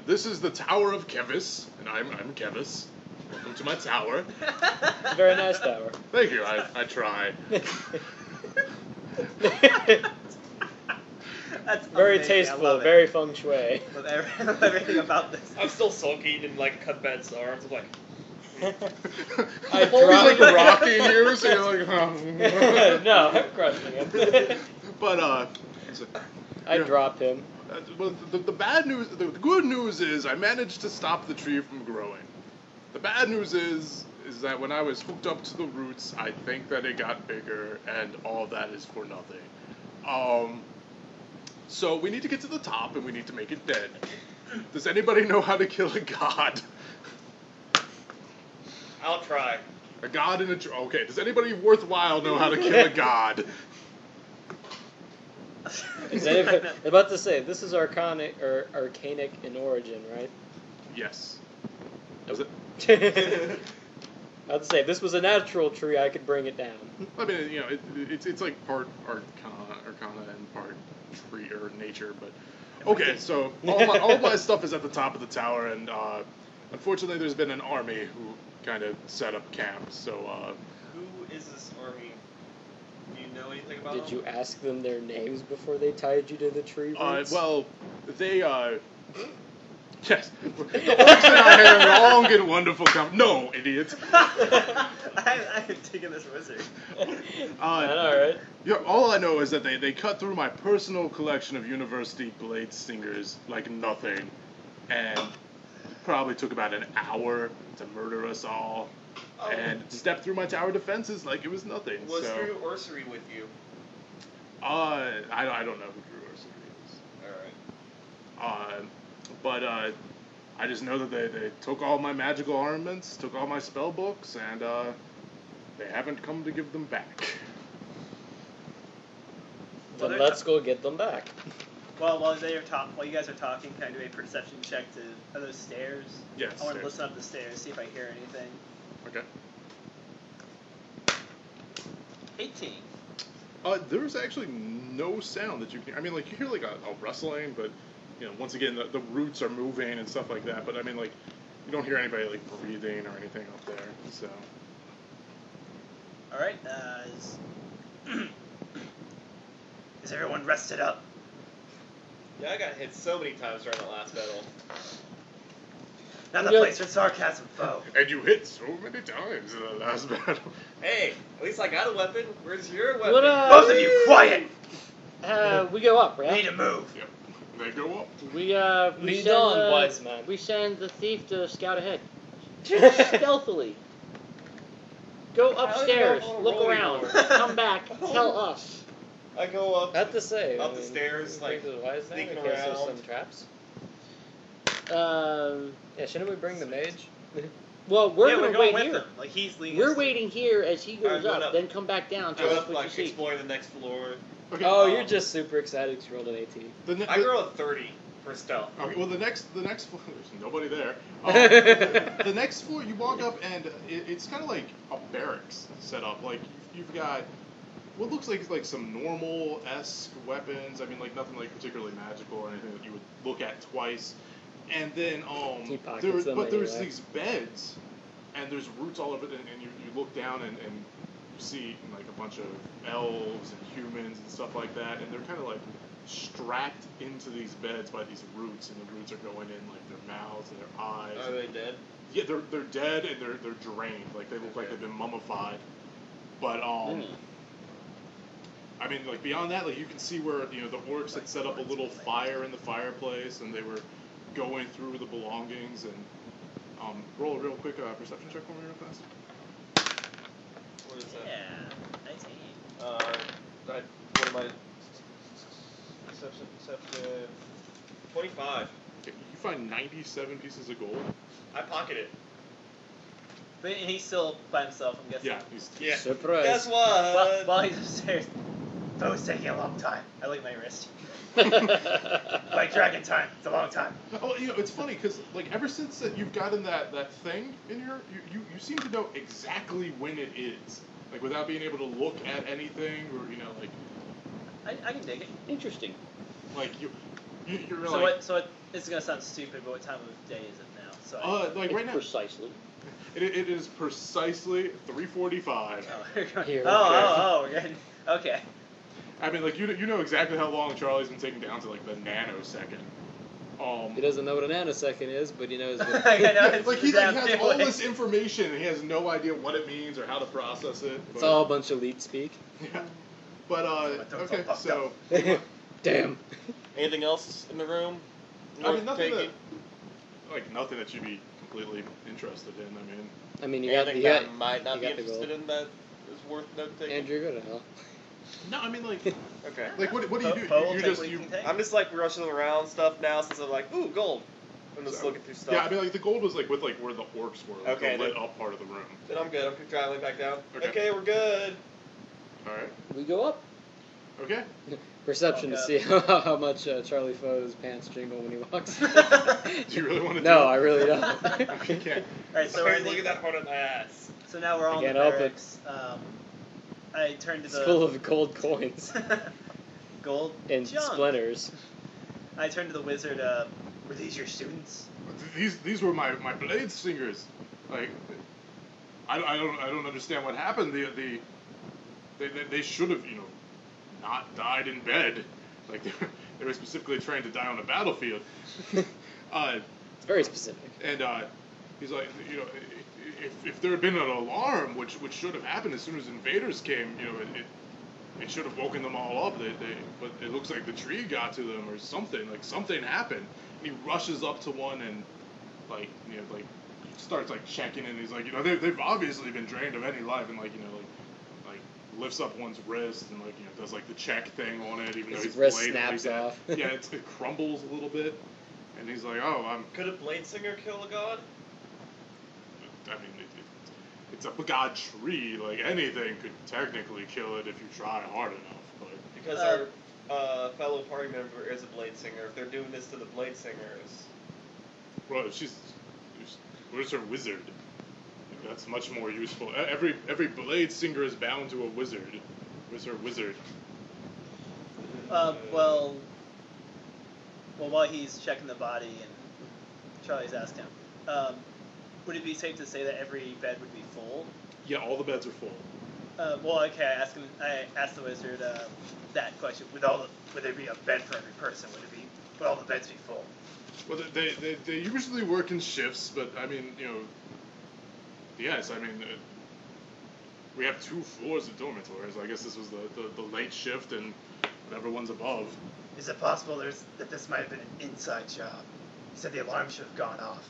This is the Tower of Kevice, and I'm Kevice. Welcome to my tower. Very nice tower. Thank you. I try. That's Very amazing. I tasteful. love it. Very feng shui. Love everything about this. I'm still sulky in like Cutbed's arms. I'm like, I He's like drop. rocking you, so you're like, oh. No, I'm crushing him. But he's like, I Yeah. drop him. Well, the bad news, the good news is I managed to stop the tree from growing. The bad news is that when I was hooked up to the roots, I think that it got bigger, and all that is for nothing. So we need to get to the top, and we need to make it dead. Does anybody know how to kill a god? I'll try. A god in a tree. Okay, does anybody worthwhile know how to kill a god? Is anybody, I'm about to say, this is arcanic in origin, right? Yes. Was it? I was to say, if this was a natural tree, I could bring it down. I mean, you know, it's like part arcana and part tree or nature, but okay. So all my stuff is at the top of the tower, and unfortunately, there's been an army who kind of set up camp. So Who is this army? Do you know anything about Did them? you ask them their names before they tied you to the tree roots? well, they yes, the orcs and I had a long and wonderful No, idiot. I'm taking this wizard. I know, right? Yeah, all I know is that they cut through my personal collection of university blade stingers like nothing, and probably took about an hour to murder us all, and stepped through my tower defenses like it was nothing. Was so, Drew Orsery with you? I don't know who Drew Orsery is. Alright. But I just know that they took all my magical armaments, took all my spell books, and they haven't come to give them back. Then let's go get them back. Well, while you guys are talking, can I do a perception check to those stairs? Yes. I want to listen up the stairs, see if I hear anything. Okay. 18. There's actually no sound that you can. I mean, like you hear like a rustling, but you know, once again, the roots are moving and stuff like that. But I mean, like you don't hear anybody like breathing or anything up there. So. All right. Is everyone rested up? Yeah, I got hit so many times during the last battle. Not the place for sarcasm, foe. And you hit so many times in the last battle. Hey, at least I got a weapon. Where's your weapon? What, Both of you, quiet! we go up, We right? need to move. Yep. They go up. We Lead send, on, wise man. We send the thief to scout ahead. Stealthily. Go upstairs, I don't know look how to roll around, anymore. come back, tell us. I go up. I have to say, Up the stairs, bring like, to the wise man sneaking in case there's around. some traps. Yeah, Shouldn't we bring the mage? well, we're yeah, gonna we're going wait with here. him. Like he's leading. We're us. waiting here as he goes going up, up. then come back down to Go us up, what like, you see. exploring the next floor. Okay. Oh, you're just super excited because you rolled an 18. I roll a 30 for stealth. Okay, well the next floor, there's nobody there. The next floor, you walk up and it's kind of like a barracks set up. Like you've got what looks like some normal-esque weapons. I mean, like nothing like particularly magical or anything that you would look at twice. And then He pockets them there's anyway. these beds, and there's roots all over it, and you look down and you see like a bunch of elves and humans and stuff like that, and they're kind of like strapped into these beds by these roots, and the roots are going in like their mouths and their eyes. Are they dead? Yeah, they're dead and they're drained. Like they look like they've been mummified. But I mean, like beyond that, like you can see where the orcs had set up a little fire in the fireplace, and they were going through the belongings. And roll a real quick perception check for me real fast. What is that? Yeah, 19. What am I? Perception. 25. Okay, you find 97 pieces of gold. I pocket it. But and he's still by himself, I'm guessing. Yeah, he's Yeah. Surprise. Guess what? While he's upstairs. That was taking a long time. I lick my wrist. Like dragon time. It's a long time. Oh, it's funny because like ever since that you've gotten that thing in here, you seem to know exactly when it is, like without being able to look at anything or like. I can dig it. Interesting. Like you're So like. what? This is gonna sound stupid, but what time of day is it now? So Like It's right now, precisely. it is precisely 3:45. Here, we're getting okay. I mean, like you know exactly how long Charlie's been taking down to like the nanosecond. He doesn't know what a nanosecond is, but he knows what I know, it's Like he damn has all anyway. this information and he has no idea what it means or how to process it. it's but- all a bunch of leet speak. Yeah. But don't okay, fuck so Damn. Anything else in the room? I mean, nothing Taking? nothing that you'd be completely interested in. I mean, you got Anything the that I might not you be got the interested gold. in that is worth note taking? Andrew, go to hell. no, I mean, like, Okay. like what do you do? Poe will You're take just what he you. can take. I'm just like rushing around stuff now since I'm like, ooh, gold. I'm just looking through stuff. Yeah, I mean, like the gold was like with like where the orcs were, like Okay, the lit then- up part of the room. Then I'm good. I'm traveling back down. Okay. Okay, we're good. All right. We go up. Okay. Perception to Walk see how much Charlie Foe's pants jingle when he walks. Do you really want to? No, do I it? really don't. Okay. Alright, so we're Hey, in look the, at that part of my ass. so now we're all in the Can't help it. barracks. I turn to It's the full of gold coins gold and junk. splinters. I turn to the wizard. Were these your students? These were my blade singers. Like, I don't understand what happened. They should have not died in bed. Like they were specifically trained to die on a battlefield. It's very specific. And he's like, if there had been an alarm, which should have happened as soon as invaders came, it should have woken them all up. But it looks like the tree got to them or something. Like something happened. And he rushes up to one and starts like checking in. He's like, they've obviously been drained of any life, and like lifts up one's wrist and does like the check thing on it, even though His his wrist blade snaps only off. Yeah, it crumbles a little bit, and he's like, oh, Could a blade singer kill a god? I mean, it's a god tree. Like anything could technically kill it if you try hard enough. But Because our fellow party member is a blade singer. If they're doing this to the blade singers, well, where's her wizard? That's much more useful. Every blade singer is bound to a wizard. Where's her wizard? Well, while he's checking the body and Charlie's asked him, would it be safe to say that every bed would be full? Yeah, all the beds are full. Well, okay. I asked the wizard that question. Would there be a bed for every person? Would all the beds be full? Well, they usually work in shifts, but I mean, yes, I mean, we have 2 floors of dormitories. I guess this was the late shift and whatever one's above. Is it possible that this might have been an inside job? He said the alarm should have gone off.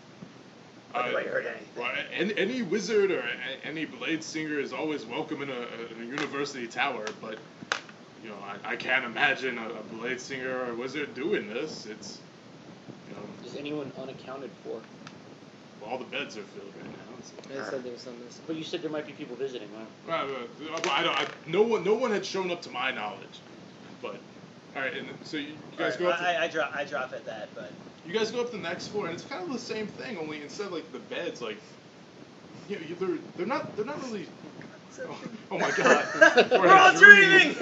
Nobody heard anything. Well, any wizard or any blade singer is always welcome in a university tower, but I can't imagine a blade singer or a wizard doing this. It's Is anyone unaccounted for? well, all the beds are filled right now. So. They said there was some missing. But you said there might be people visiting, right? No one had shown up to my knowledge, but all right. And so you guys go up. I drop at that, but You guys go up the next floor, and it's kind of the same thing. Only instead of like the beds, like they're not really. Oh my god! we're all dreaming.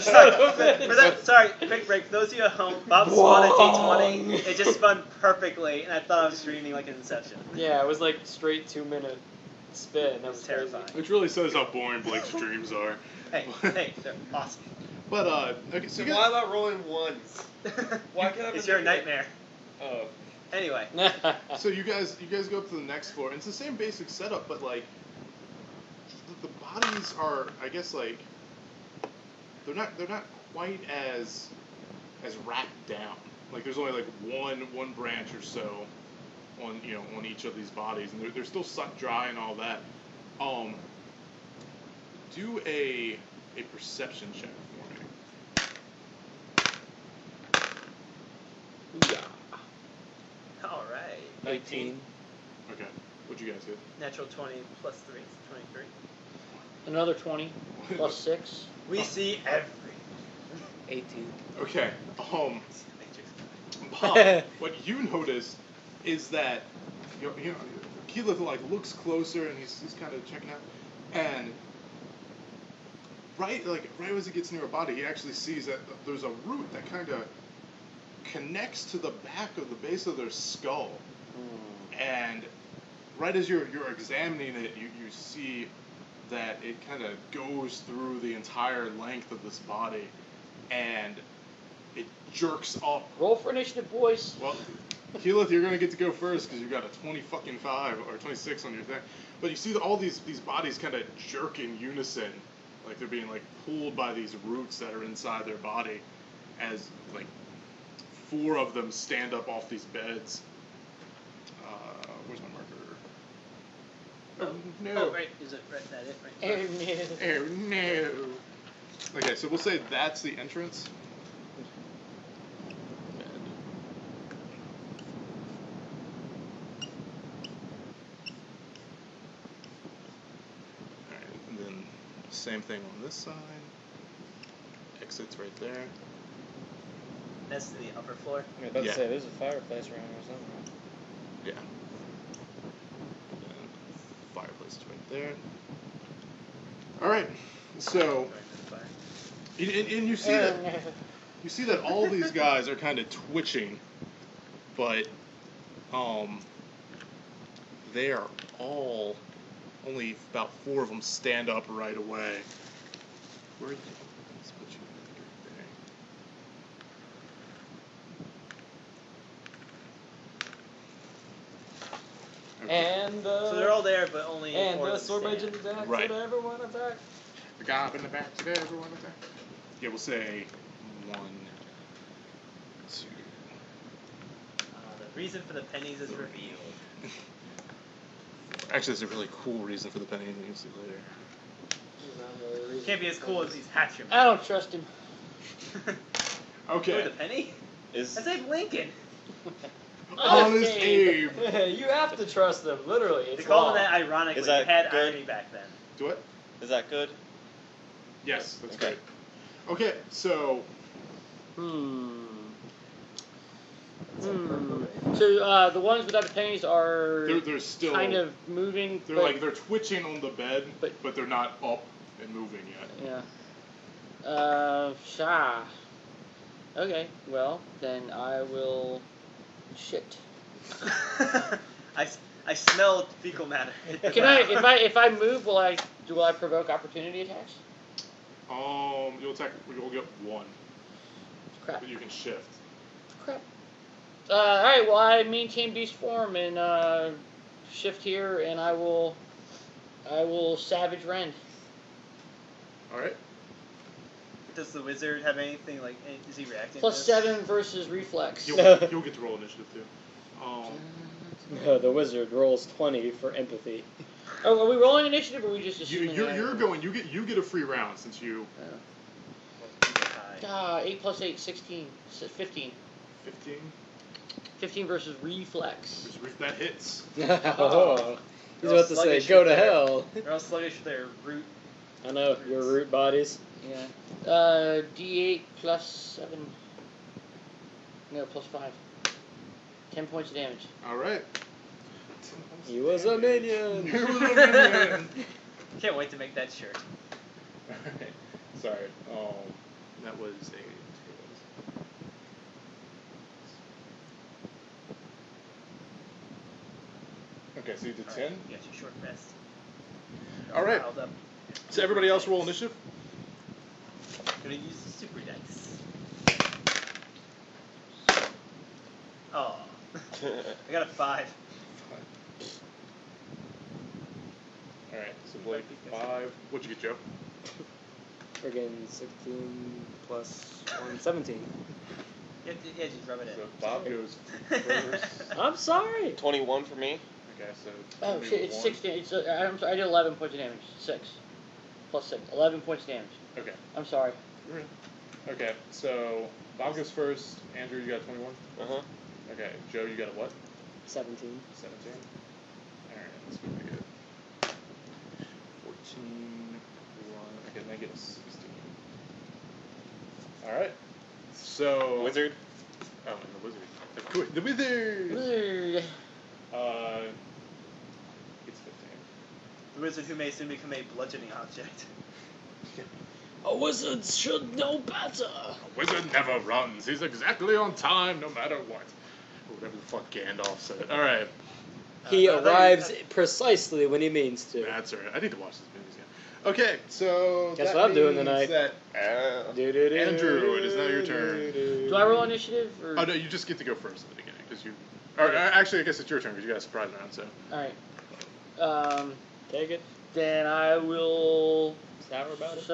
Sorry, quick break. For those of you at home, Bob spun a D20. It just spun perfectly, and I thought I was dreaming like an Inception. Yeah, it was like straight 2-minute spin. That was Terrifying. Which really says how boring Blake's dreams are. Hey, they're awesome. But okay, so so you why guys, about rolling ones? Why can't I? It's your nightmare. Oh. Anyway, so you guys go up to the next floor, and it's the same basic setup, but like the bodies are, I guess, like they're not quite as wrapped down. Like there's only like one branch or so on on each of these bodies, and they're still sucked dry and all that. Do a perception check for me. all right. 18. Okay. What'd you guys hit? Natural 20 plus 3 is 23. Another 20 plus 6. We see everything. 18. Okay. Matrix. Bob, what you notice is that Keyleth like looks closer and he's kind of checking out, and right as he gets near a body, he actually sees that there's a root that kind of connects to the back of the base of their skull, and right as you're examining it, you see that it kind of goes through the entire length of this body, and it jerks up. Roll for initiative, boys. Well, Keyleth, you're gonna get to go first because you've got a 25 or 26 on your thing. But you see all these bodies kind of jerk in unison, like they're being like pulled by these roots that are inside their body, as like 4 of them stand up off these beds. Where's my marker? Oh no! Oh, right. Is it right? That it? Right. Oh no! Okay, so we'll say that's the entrance. Alright, and then same thing on this side. Exit's right there. That's the upper floor. I was about Yeah. to say, there's a fireplace around or something. Yeah. And fireplace is right there. Alright, so and you see that all these guys are kind of twitching, but they are all only about 4 of them stand up right away. Where are you? Let's put you right there. And So they're all there, but only. and 4 the of them sword mage stand. attack. Right. Did everyone attack? The guy up in the back today, everyone up there. Yeah, we'll say 1, 2. The reason for the pennies is revealed. Actually, there's a really cool reason for the penny that you'll see later. Can't be as cool as these hatchet. I don't trust him. Okay. Wait, the penny? Is That's Abe Lincoln. Honest Abe. You have to trust them, literally. They It's call law. them that ironically. Is that They had good? irony back then. Do what? is that good? Yes, that's Okay. great. Okay, so So the ones without the pennies are they're still kind of moving. they're but, like they're twitching on the bed, but- but they're not up and moving yet. yeah. Shah. Okay, well then I will. Shit. I smelled fecal matter. Can I? If I move, will I provoke opportunity attacks? You'll get 1, Crap. but you can shift. Crap. All right. Well, I maintain beast form and shift here, and I will savage rend. All right. Does the wizard have anything like? Is he reacting? Plus to this? 7 versus reflex. You'll get to roll initiative too. No, the wizard rolls 20 for empathy. Oh, are we rolling initiative, or are we just assuming? You're going. You get a free round since you. High. 8 plus 8, 16, 15. 15. 15 versus reflex. That hits. Oh. He's They're all about to say, sluggish go with to their- hell. They're all sluggish with their root. I know, your root bodies. Yeah. D8 plus 7. No, plus 5. 10 points of damage. All right. He was a minion. Here was a minion. Can't wait to make that shirt. Alright. Sorry. That was a. Okay, so you did 10. You got your short rest. All right. Riled up. So everybody else roll initiative. Gonna use the super dice. Oh. I got a 5. All right. So Blake 5. What'd you get, Joe? Friggin' 16 plus 1, 17. Yeah, just rub it in. So Bob goes first. I'm sorry. 21 for me. Okay, so. Oh shit, it's 16. It's, I'm sorry, I did 11 points of damage. 6. Plus 6. 11 points of damage. Okay. I'm sorry. You're in. Okay, so Bob goes first. Andrew, you got 21. Uh-huh. Okay, Joe, you got a what? 17. 17. Alright, that's gonna be good. 14, 1. Okay, then I get a 16. Alright. So. Wizard. Oh, and the wizard. The wizard! Wizard. It's 15. The wizard who may soon become a bludgeoning object. A wizard should know better. A wizard never runs. He's exactly on time no matter what. Or whatever the fuck Gandalf said. Alright. He I thought you- arrives precisely when he means to. That's right. I need to watch this movie again. Okay, so. Guess that what I'm doing means tonight? That Andrew, it is now your turn. Do I roll initiative? Or? Oh no, you just get to go first at the beginning because you. Or actually, I guess it's your turn because you got a surprise round. So. Alright. Take it. Then I will. power about it.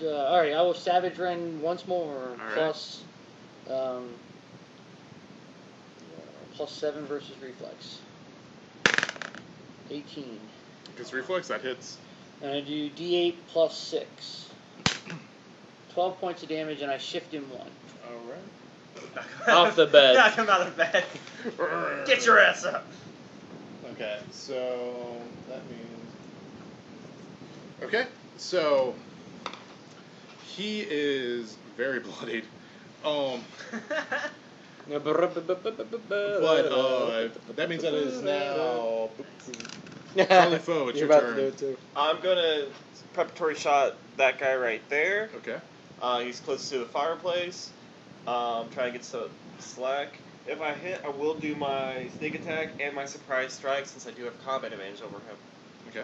Alright, I will Savage Rend once more, right. plus, plus 7 versus Reflex. 18. Because reflex, that hits. And I do D8 plus 6. 12 points of damage, and I shift him 1. Alright. Off the bed. Knock him out of bed. Get your ass up. Okay, so that means. Okay, so he is very bloodied. But that means that it is now. Charlie Foe, it's You're your about turn. to do it too. I'm gonna preparatory shot that guy right there. Okay. He's close to the fireplace. Trying to get some slack. If I hit, I will do my sneak attack and my surprise strike since I do have combat advantage over him. Okay.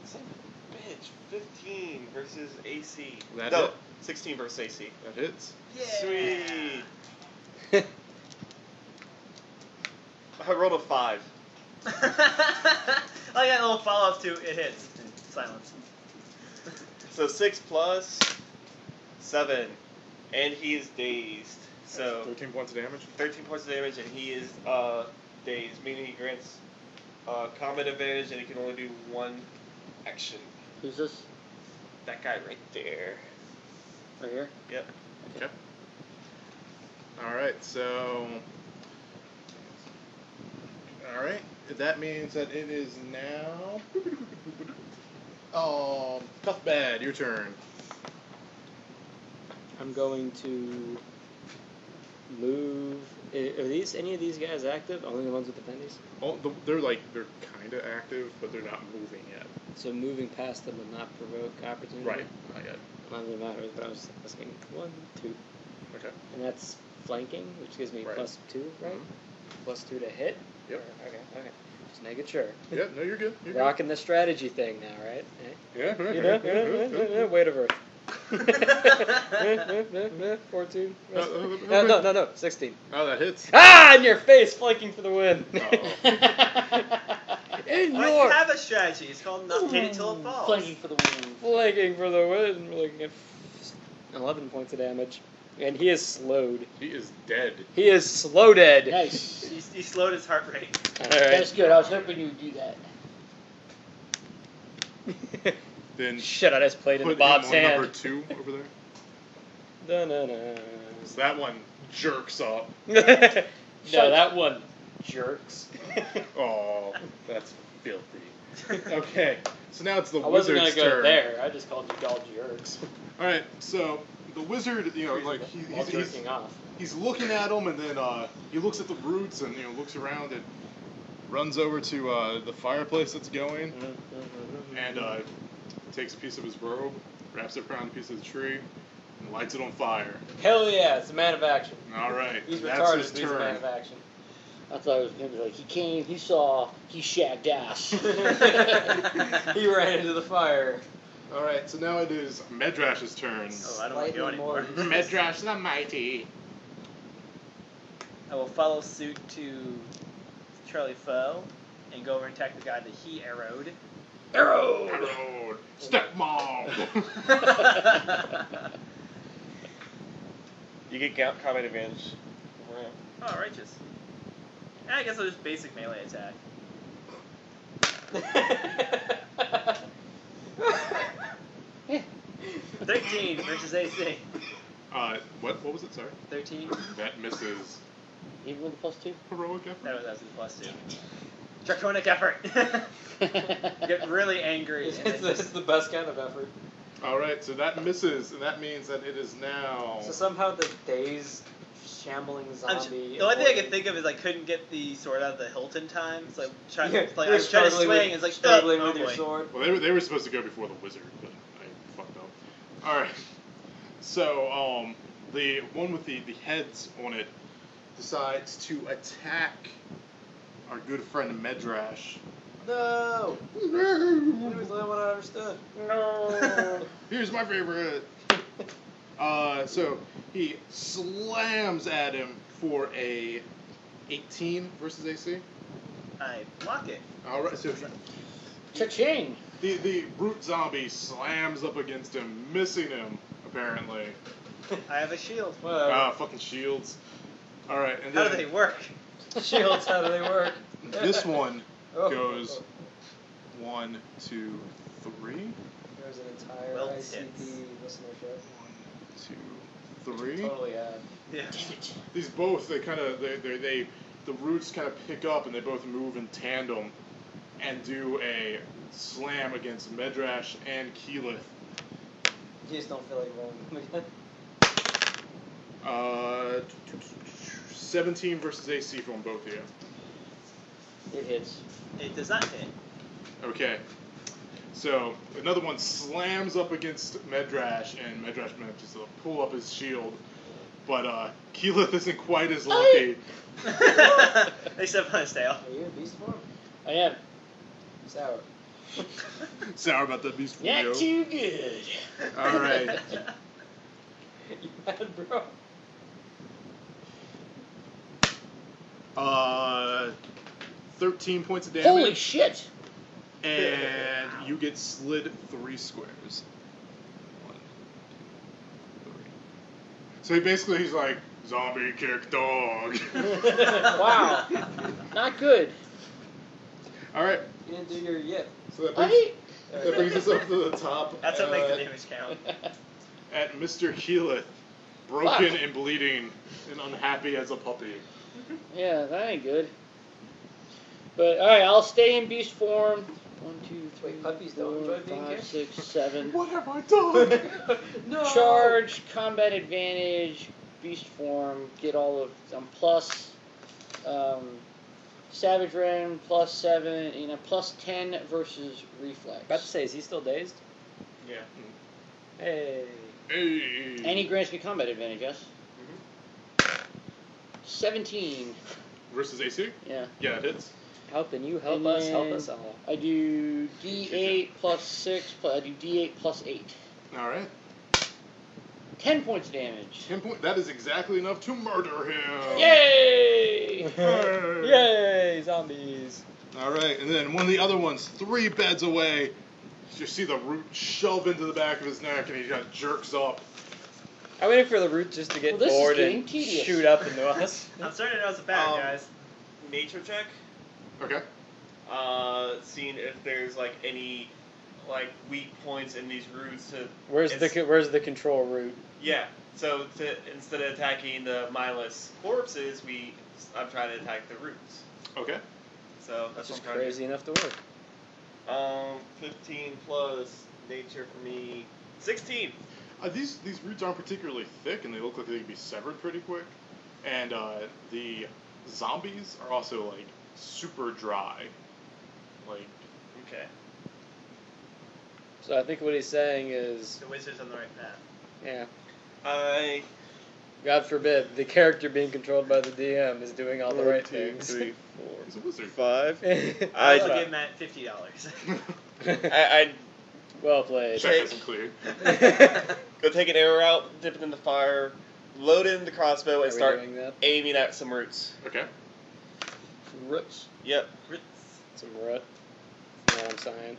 Son of a bitch, 15 versus AC. That no, hit. 16 versus AC. That hits. Sweet. I rolled a 5. I got a little follow-up to it hits. Silence. So 6 plus 7, and he is dazed. So 13 points of damage. 13 points of damage, and he is dazed, meaning he grants combat advantage, and he can only do one action. Who's this? That guy right there. Right here? Yep. Okay. Alright, so. Alright, that means that it is now. Cuthbad, your turn. I'm going to move. Are these any of these guys active? Only the ones with the pennies. Oh, they're kind of active, but they're not moving yet. So moving past them would not provoke opportunity. Right, not yet. None of them matters, but I was asking 1, 2, Okay. and that's flanking, which gives me Right. +2, right? Mhm. +2 to hit. Yep. Okay. Just making sure. Yeah, no, you're good. You're Rocking the strategy thing now, right? good. Yeah, You know, weight of earth. 14. No, 16. Oh, that hits. Ah, in your face, flanking for the win. In I your have a strategy. It's called not hitting till it falls. Flanking for the win. flanking for the win. We're looking at 11 points of damage, and he is slowed. He is dead. He is slow dead. Nice. He slowed his heart rate. All right. That's good. I was hoping you would do that. Then Shit, I just played in put Bob's him on number hand. 2 over there. Da-na-na. So that one jerks up. No, that one jerks. Oh, that's filthy. Okay, so now it's the I wasn't wizard's gonna go turn. there. I just called you all jerks. All right, so the wizard, like While jerking off. he's looking at him, and then he looks at the roots, and looks around and runs over to the fireplace that's going, and takes a piece of his robe, wraps it around a piece of the tree, and lights it on fire. Hell yeah, it's a man of action. All right, He's that's retarded, his but he's a man turn. of action. I thought it was going to be like, he came, he saw, he shagged ass. He ran into the fire. All right, so now it is Medrash's turn. Oh, I don't want to go anymore. Medrash the Mighty. I will follow suit to Charlie Foe and go over and attack the guy that he arrowed. Arrow! Stepmom! You get combat advantage. Oh, righteous. I guess I'll just basic melee attack. 13 versus AC. What was it, sorry? 13. That misses. Even with the +2? Heroic effort? That was the +2. Draconic effort. Get really angry. And It's the best kind of effort. Alright, so that misses, and that means that it is now... So somehow the dazed, shambling zombie. the only thing I can think of is I couldn't get the sword out of the hilt in time. So I tried, You're I was trying to struggling swing, with- and it's like, struggling oh with your boy. sword. Well, they were supposed to go before the wizard, but I fucked up. Alright, so, the one with the heads on it decides to attack our good friend Medrash. No! He was the only one I understood. No! Here's my favorite! So he slams at him for a 18 versus AC. I block it. All right, so Cha-ching! the brute zombie slams up against him, missing him apparently. I have a shield. Fucking shields. All right, and How then do they work? Shields, how do they work? this one Oh, goes oh. 1, 2, 3. There's an entire Well, ICP tits. listenership. 1, 2, 3. Totally ad. Yeah. These both, the roots kind of pick up and they both move in tandem and do a slam against Medrash and Keyleth. You just don't feel like rolling them again. 17 versus AC from both of you. It hits. It does not hit. Okay. So another one slams up against Medrash, and Medrash manages to pull up his shield. But Keyleth isn't quite as lucky. They step on his tail. Are you in beast form? I am. Sour. Sour about that beast Not yo. too good. All right. You mad, bro? 13 points of damage. Holy shit! And you get slid 3 squares. 1, 2, 3. So he's like, zombie kick dog. Wow. Not good. Alright, You didn't do your yip. so that brings I... us up to the top. That's what makes the damage count. At Mr. Keyleth, broken and bleeding and unhappy as a puppy. Yeah, that ain't good. But alright, I'll stay in beast form. 1, 2, 3, Wait, puppies don't 4, enjoy being 5, kicked? 6, 7. What have I done? No! Charge, combat advantage, beast form, get all of plus savage ram plus 7, plus 10 versus reflex. About to say, is he still dazed? Yeah. Hey. Hey. And he grants me combat advantage, yes? 17. Versus AC? Yeah. Yeah, it hits. Helping you, help And us, help then us all. I do D8 plus 6, I do D8 plus 8. Alright. 10 points of damage. 10 point. That is exactly enough to murder him. Yay! Hey. Yay, zombies. Alright, and then one of the other ones, 3 beds away, you see the root shove into the back of his neck and he kind of jerks up. I'm waiting for the root just to get Well, this is bored getting and tedious. shoot up into us. I'm starting to notice a pattern, guys. Nature check. Okay. Seeing if there's like any like weak points in these roots to. Where's the control root? Yeah. So instead of attacking the mindless corpses, I'm trying to attack the roots. Okay. So that's Just what I'm trying crazy enough to work. to do. 15 plus nature for me. 16. These roots aren't particularly thick and they look like they can be severed pretty quick. And the zombies are also like super dry. Like, Okay. So I think what he's saying is, The wizard's on the right path. yeah, God God forbid, the character being controlled by the DM is doing all the right things. 3, 4, he's a wizard. 5. I also give Matt $50. I Well played. Check isn't clear. go take an arrow out, dip it in the fire, load it in the crossbow, Are and we start doing that? aiming at some roots. Okay. Roots. Yep. Some root. No, I'm saying.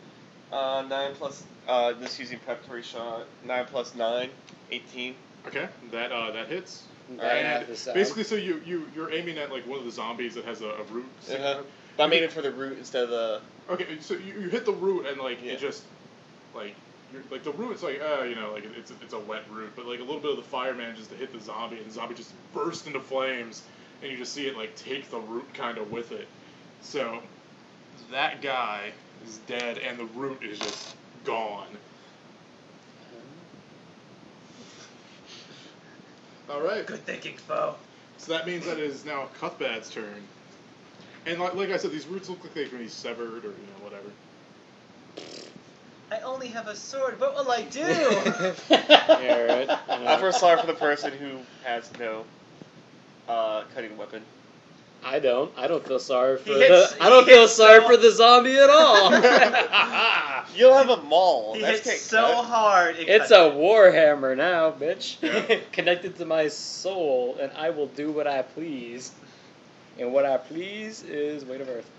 9 plus, this using preparatory shot. 9 plus 9, 18. Okay. That hits. That And math is sound. basically, so you're aiming at like one of the zombies that has a root. sticking Uh-huh. out. But I'm aiming for the root instead of the. Okay, so you hit the root and like Yeah. it just like you're, like the root. It's like like it's a wet root, but like a little bit of the fire manages to hit the zombie, and the zombie just bursts into flames, and you just see it like take the root kind of with it. So that guy is dead, and the root is just gone. All right. Good thinking, foe. So that means that it is now Cuthbad's turn. And like I said, these roots look like they can be severed or whatever. I only have a sword. What will I do? Yeah, right. I feel sorry for the person who has no cutting weapon. I don't feel sorry for He hits- I don't he feel hits sorry so- for the zombie at all. You'll have a maul. He That's hits can't so cut. hard. It's cuts a warhammer now, bitch. Yeah. Connected to my soul, and I will do what I please. And what I please is weight of earth.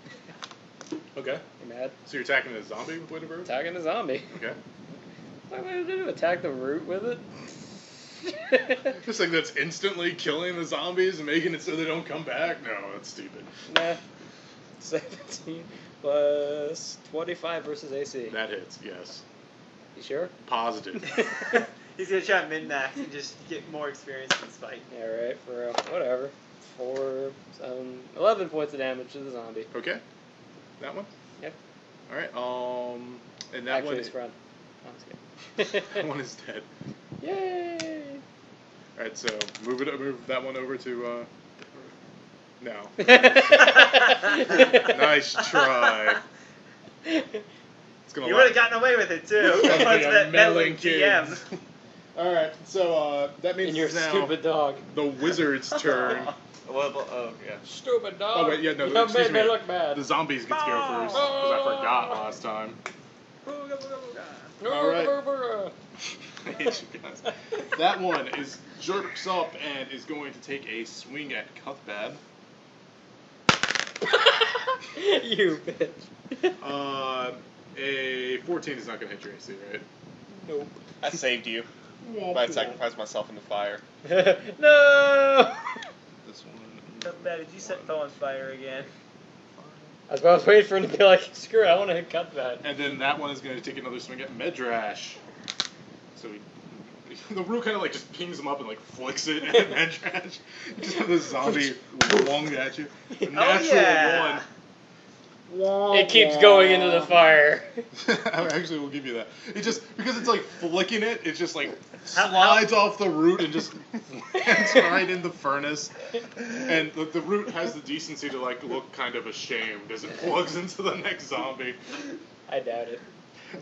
Okay. You mad? So you're attacking the zombie with Weight of Earth? Attacking the zombie. Okay. What am I going to do? Attack the root with it? Just like that's instantly killing the zombies and making it so they don't come back? No, that's stupid. Nah. 17 plus 25 versus AC. That hits, yes. You sure? Positive. He's gonna try min-max and just get more experience in this fight. Yeah, right, for real. Whatever. 4, 7, 11 points of damage to the zombie. Okay. That one? Yep. Alright, and that Actually, one... his friend. No, I'm just kidding. That one is dead. Yay! Alright, so move that one over to, no. Nice try. It's gonna You would have gotten away with it too. It's gonna Once be a that meddling meddling kid. DM. Alright, so, that means And your it's now stupid dog. the wizard's turn. Oh, yeah. Stupid dog. Oh, wait, yeah, no, You have excuse made me me. look bad. The zombies get to go first, because I forgot last time. Alright. I hate you guys. That one jerks up and is going to take a swing at Cuthbad. You bitch. A 14 is not going to hit your AC, right? Nope. I saved you by sacrificing myself in the fire. No! This one. How bad did you set Thaw on fire again? I was waiting for him to be like, screw it, I want to cut that. And then that one is going to take another swing at Medrash. So the root kind of like just pings him up and like flicks it at Medrash. You just have this zombie lunged at you. A natural one. It keeps going into the fire. I actually will give you that. It just, because it's like flicking it, it just like slides off the root and just lands right in the furnace. And the root has the decency to like look kind of ashamed as it plugs into the next zombie. I doubt it.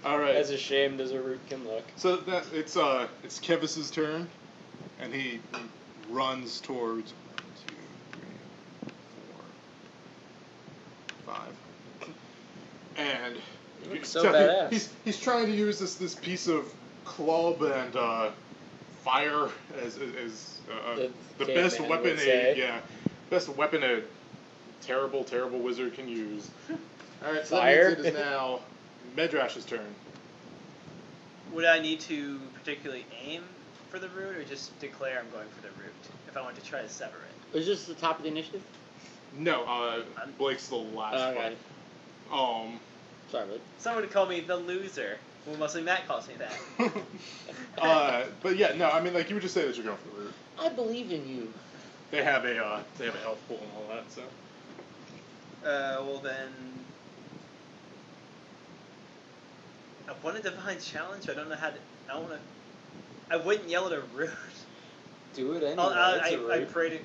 Alright. As ashamed as a root can look. So that it's Kevice's turn, and he runs towards 1, 2, 3, 4, 5. And You look so badass. he's trying to use this piece of club and fire as the best caveman weapon would say. best weapon a terrible wizard can use. All right, so Fire? that means it is now Medrash's turn. Would I need to particularly aim for the root, or just declare I'm going for the root if I want to try to sever it? Was this the top of the initiative? No, Blake's the last Okay. one. Sorry, bud. Someone would call me the loser. Well, mostly Matt calls me that. But yeah, no, I mean, like, you would just say that you're going for the root. I believe in you. They have a health pool and all that, so. Well then, I want a divine challenge. But I don't know how to. I wouldn't yell at a root. Do it anyway. I pray to.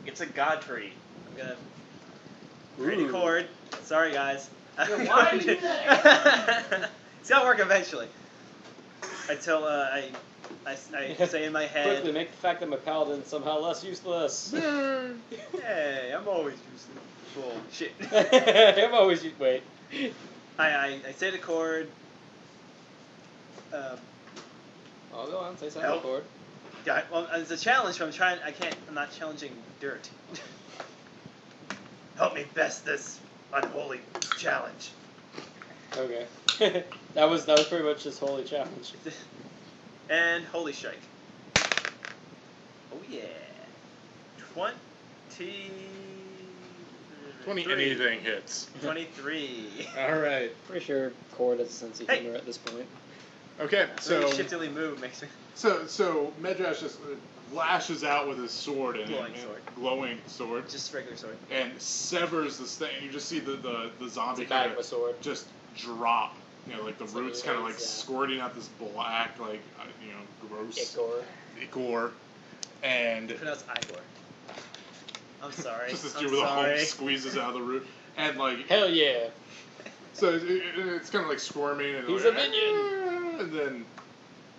It's a god tree. I'm gonna pray to cord. Sorry, guys. Yeah, why do you do that? It's gotta work eventually. Until I say in my head. Quickly make the fact that I'm a paladin somehow less useless. Hey, I'm always using bullshit. I'm always wait. I say the chord. I'll go on, say something. Help. Chord. Yeah, well, it's a challenge, but I'm not challenging dirt. Help me best this unholy challenge. Okay. that was pretty much his holy challenge. And holy strike. Oh yeah. 20 anything hits. 23. Alright. Pretty sure Cord has a sense of humor at this point. Okay, so. Really shiftily move makes me. So Medrash just lashes out with his sword and glowing sword, Just regular sword. and severs this thing. You just see the zombie It's a bag kind of a sword. just drop. You know, like the That's what roots it kind of is, like yeah. squirting out this black, like gross Ichor. and Pronounced Igor. I'm sorry. just this I'm dude with a sorry. hook squeezes out of the root, and like Hell yeah. so it's kind of like squirming and He's like, a minion. and then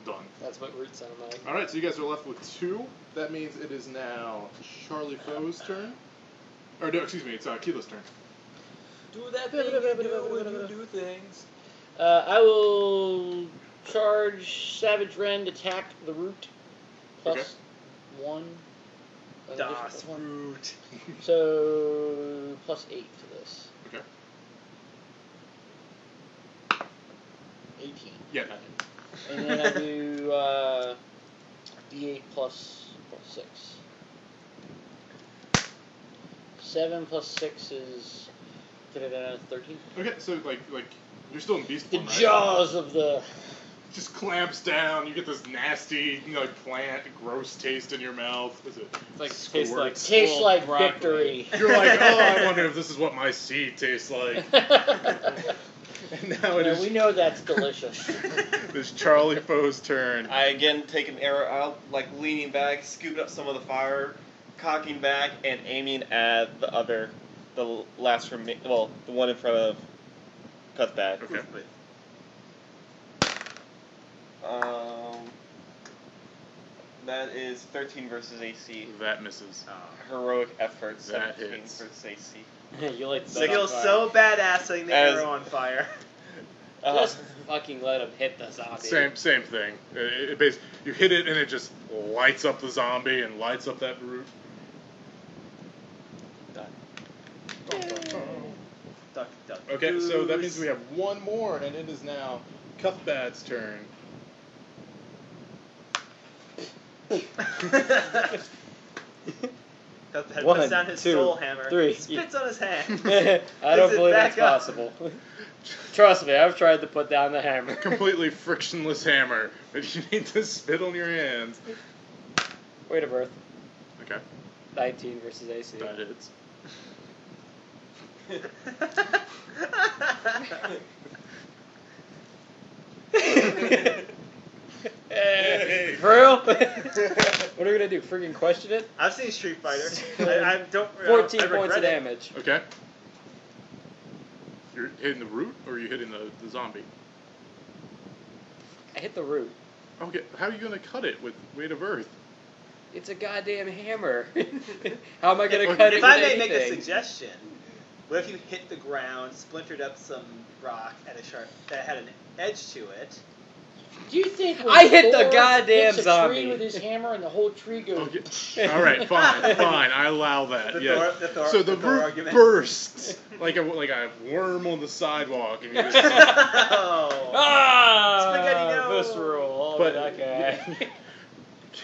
done. That's what roots sound like. All right, so you guys are left with 2. That means it is now Charlie Foe's turn. Or no, excuse me, it's Keela's turn. Do that thing you do when you do things. I will charge Savage Rend, attack the root. Plus 1. Das One. Root. So, plus 8 to this. Okay. Yeah. And then I do D8 plus 6. 7 plus 6 is 13. Okay, so like you're still in beast The form, right? jaws of the. Just clamps down. You get this nasty, plant, gross taste in your mouth. Is it? It's like Squirt. tastes Tastes full like broccoli. victory. You're like, oh, I wonder if this is what my seed tastes like. And now it Yeah, is. we know that's delicious. It's Charlie Foe's turn. I again take an arrow out, like leaning back, scooping up some of the fire, cocking back, and aiming at the last the one in front of Cuthbad. Okay. That is 13 versus AC. That misses. Heroic effort, That 17 hits. versus AC. You like I feel so badass setting the As- arrow on fire. Just fucking let him hit the zombie. Same thing. You hit it and it just lights up the zombie and lights up that brute. Duck, duck, Okay, so that means goose. we have one more, and it is now Cuthbad's turn. Cuthbad One, puts down his two, soul hammer. 3. Spits on his hand. I don't Puts it believe back that's up. possible. Trust me, I've tried to put down the hammer. Completely frictionless hammer, but you need to spit on your hands. Wait a birth. Okay, 19 versus AC. that hits. For real? What are we gonna do? Freaking question it? I've seen Street Fighter. I don't. 14 I points of regret it. damage. Okay. You're hitting the root, or are you hitting the zombie? I hit the root. Okay, how are you gonna cut it with weight of earth? It's a goddamn hammer. How am I gonna If- cut it If with I may make a anything? suggestion, what if you hit the ground, splintered up some rock at a sharp that had an edge to it? Do you think when I hit the Thor goddamn hits a zombie. tree with his hammer and the whole tree goes? Okay. All right, fine. I allow that. The Yeah. Thor- So the Thor root argument. bursts like a worm on the sidewalk, and you just. Oh. Ah! Spaghetti no. Visceral. Oh, But- okay.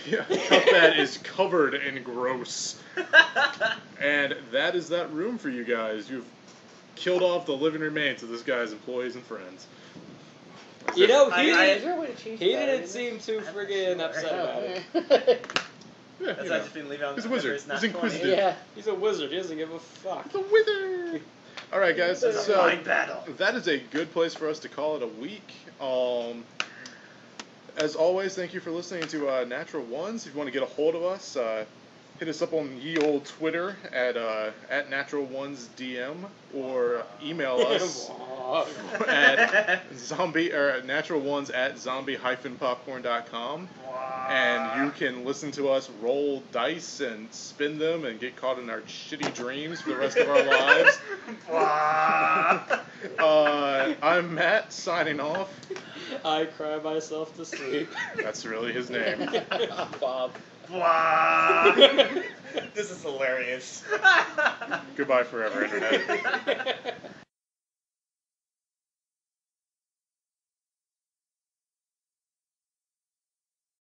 Yeah, Cuthbad is covered in gross. And that is that room for you guys. You've killed off the living remains of this guy's employees and friends. You know, I- he, I- Is there a way to change he the didn't battery seem too I'm not friggin' sure. upset about it. Yeah, That's you know. actually been leaving on He's a the wizard. it's not He's 20. inquisitive. Yeah. He's a wizard. He doesn't give a fuck. The wither. All right, guys. It's a So blind battle. that is a good place for us to call it a week. As always, thank you for listening to Natural Ones. If you want to get a hold of us, hit us up on ye old Twitter at Natural Ones DM, or email us at naturalones@zombie-popcorn.com. And you can listen to us roll dice and spin them and get caught in our shitty dreams for the rest of our lives. I'm Matt, signing off. I cry myself to sleep. That's really his name. Bob. This is hilarious. Goodbye forever, Internet.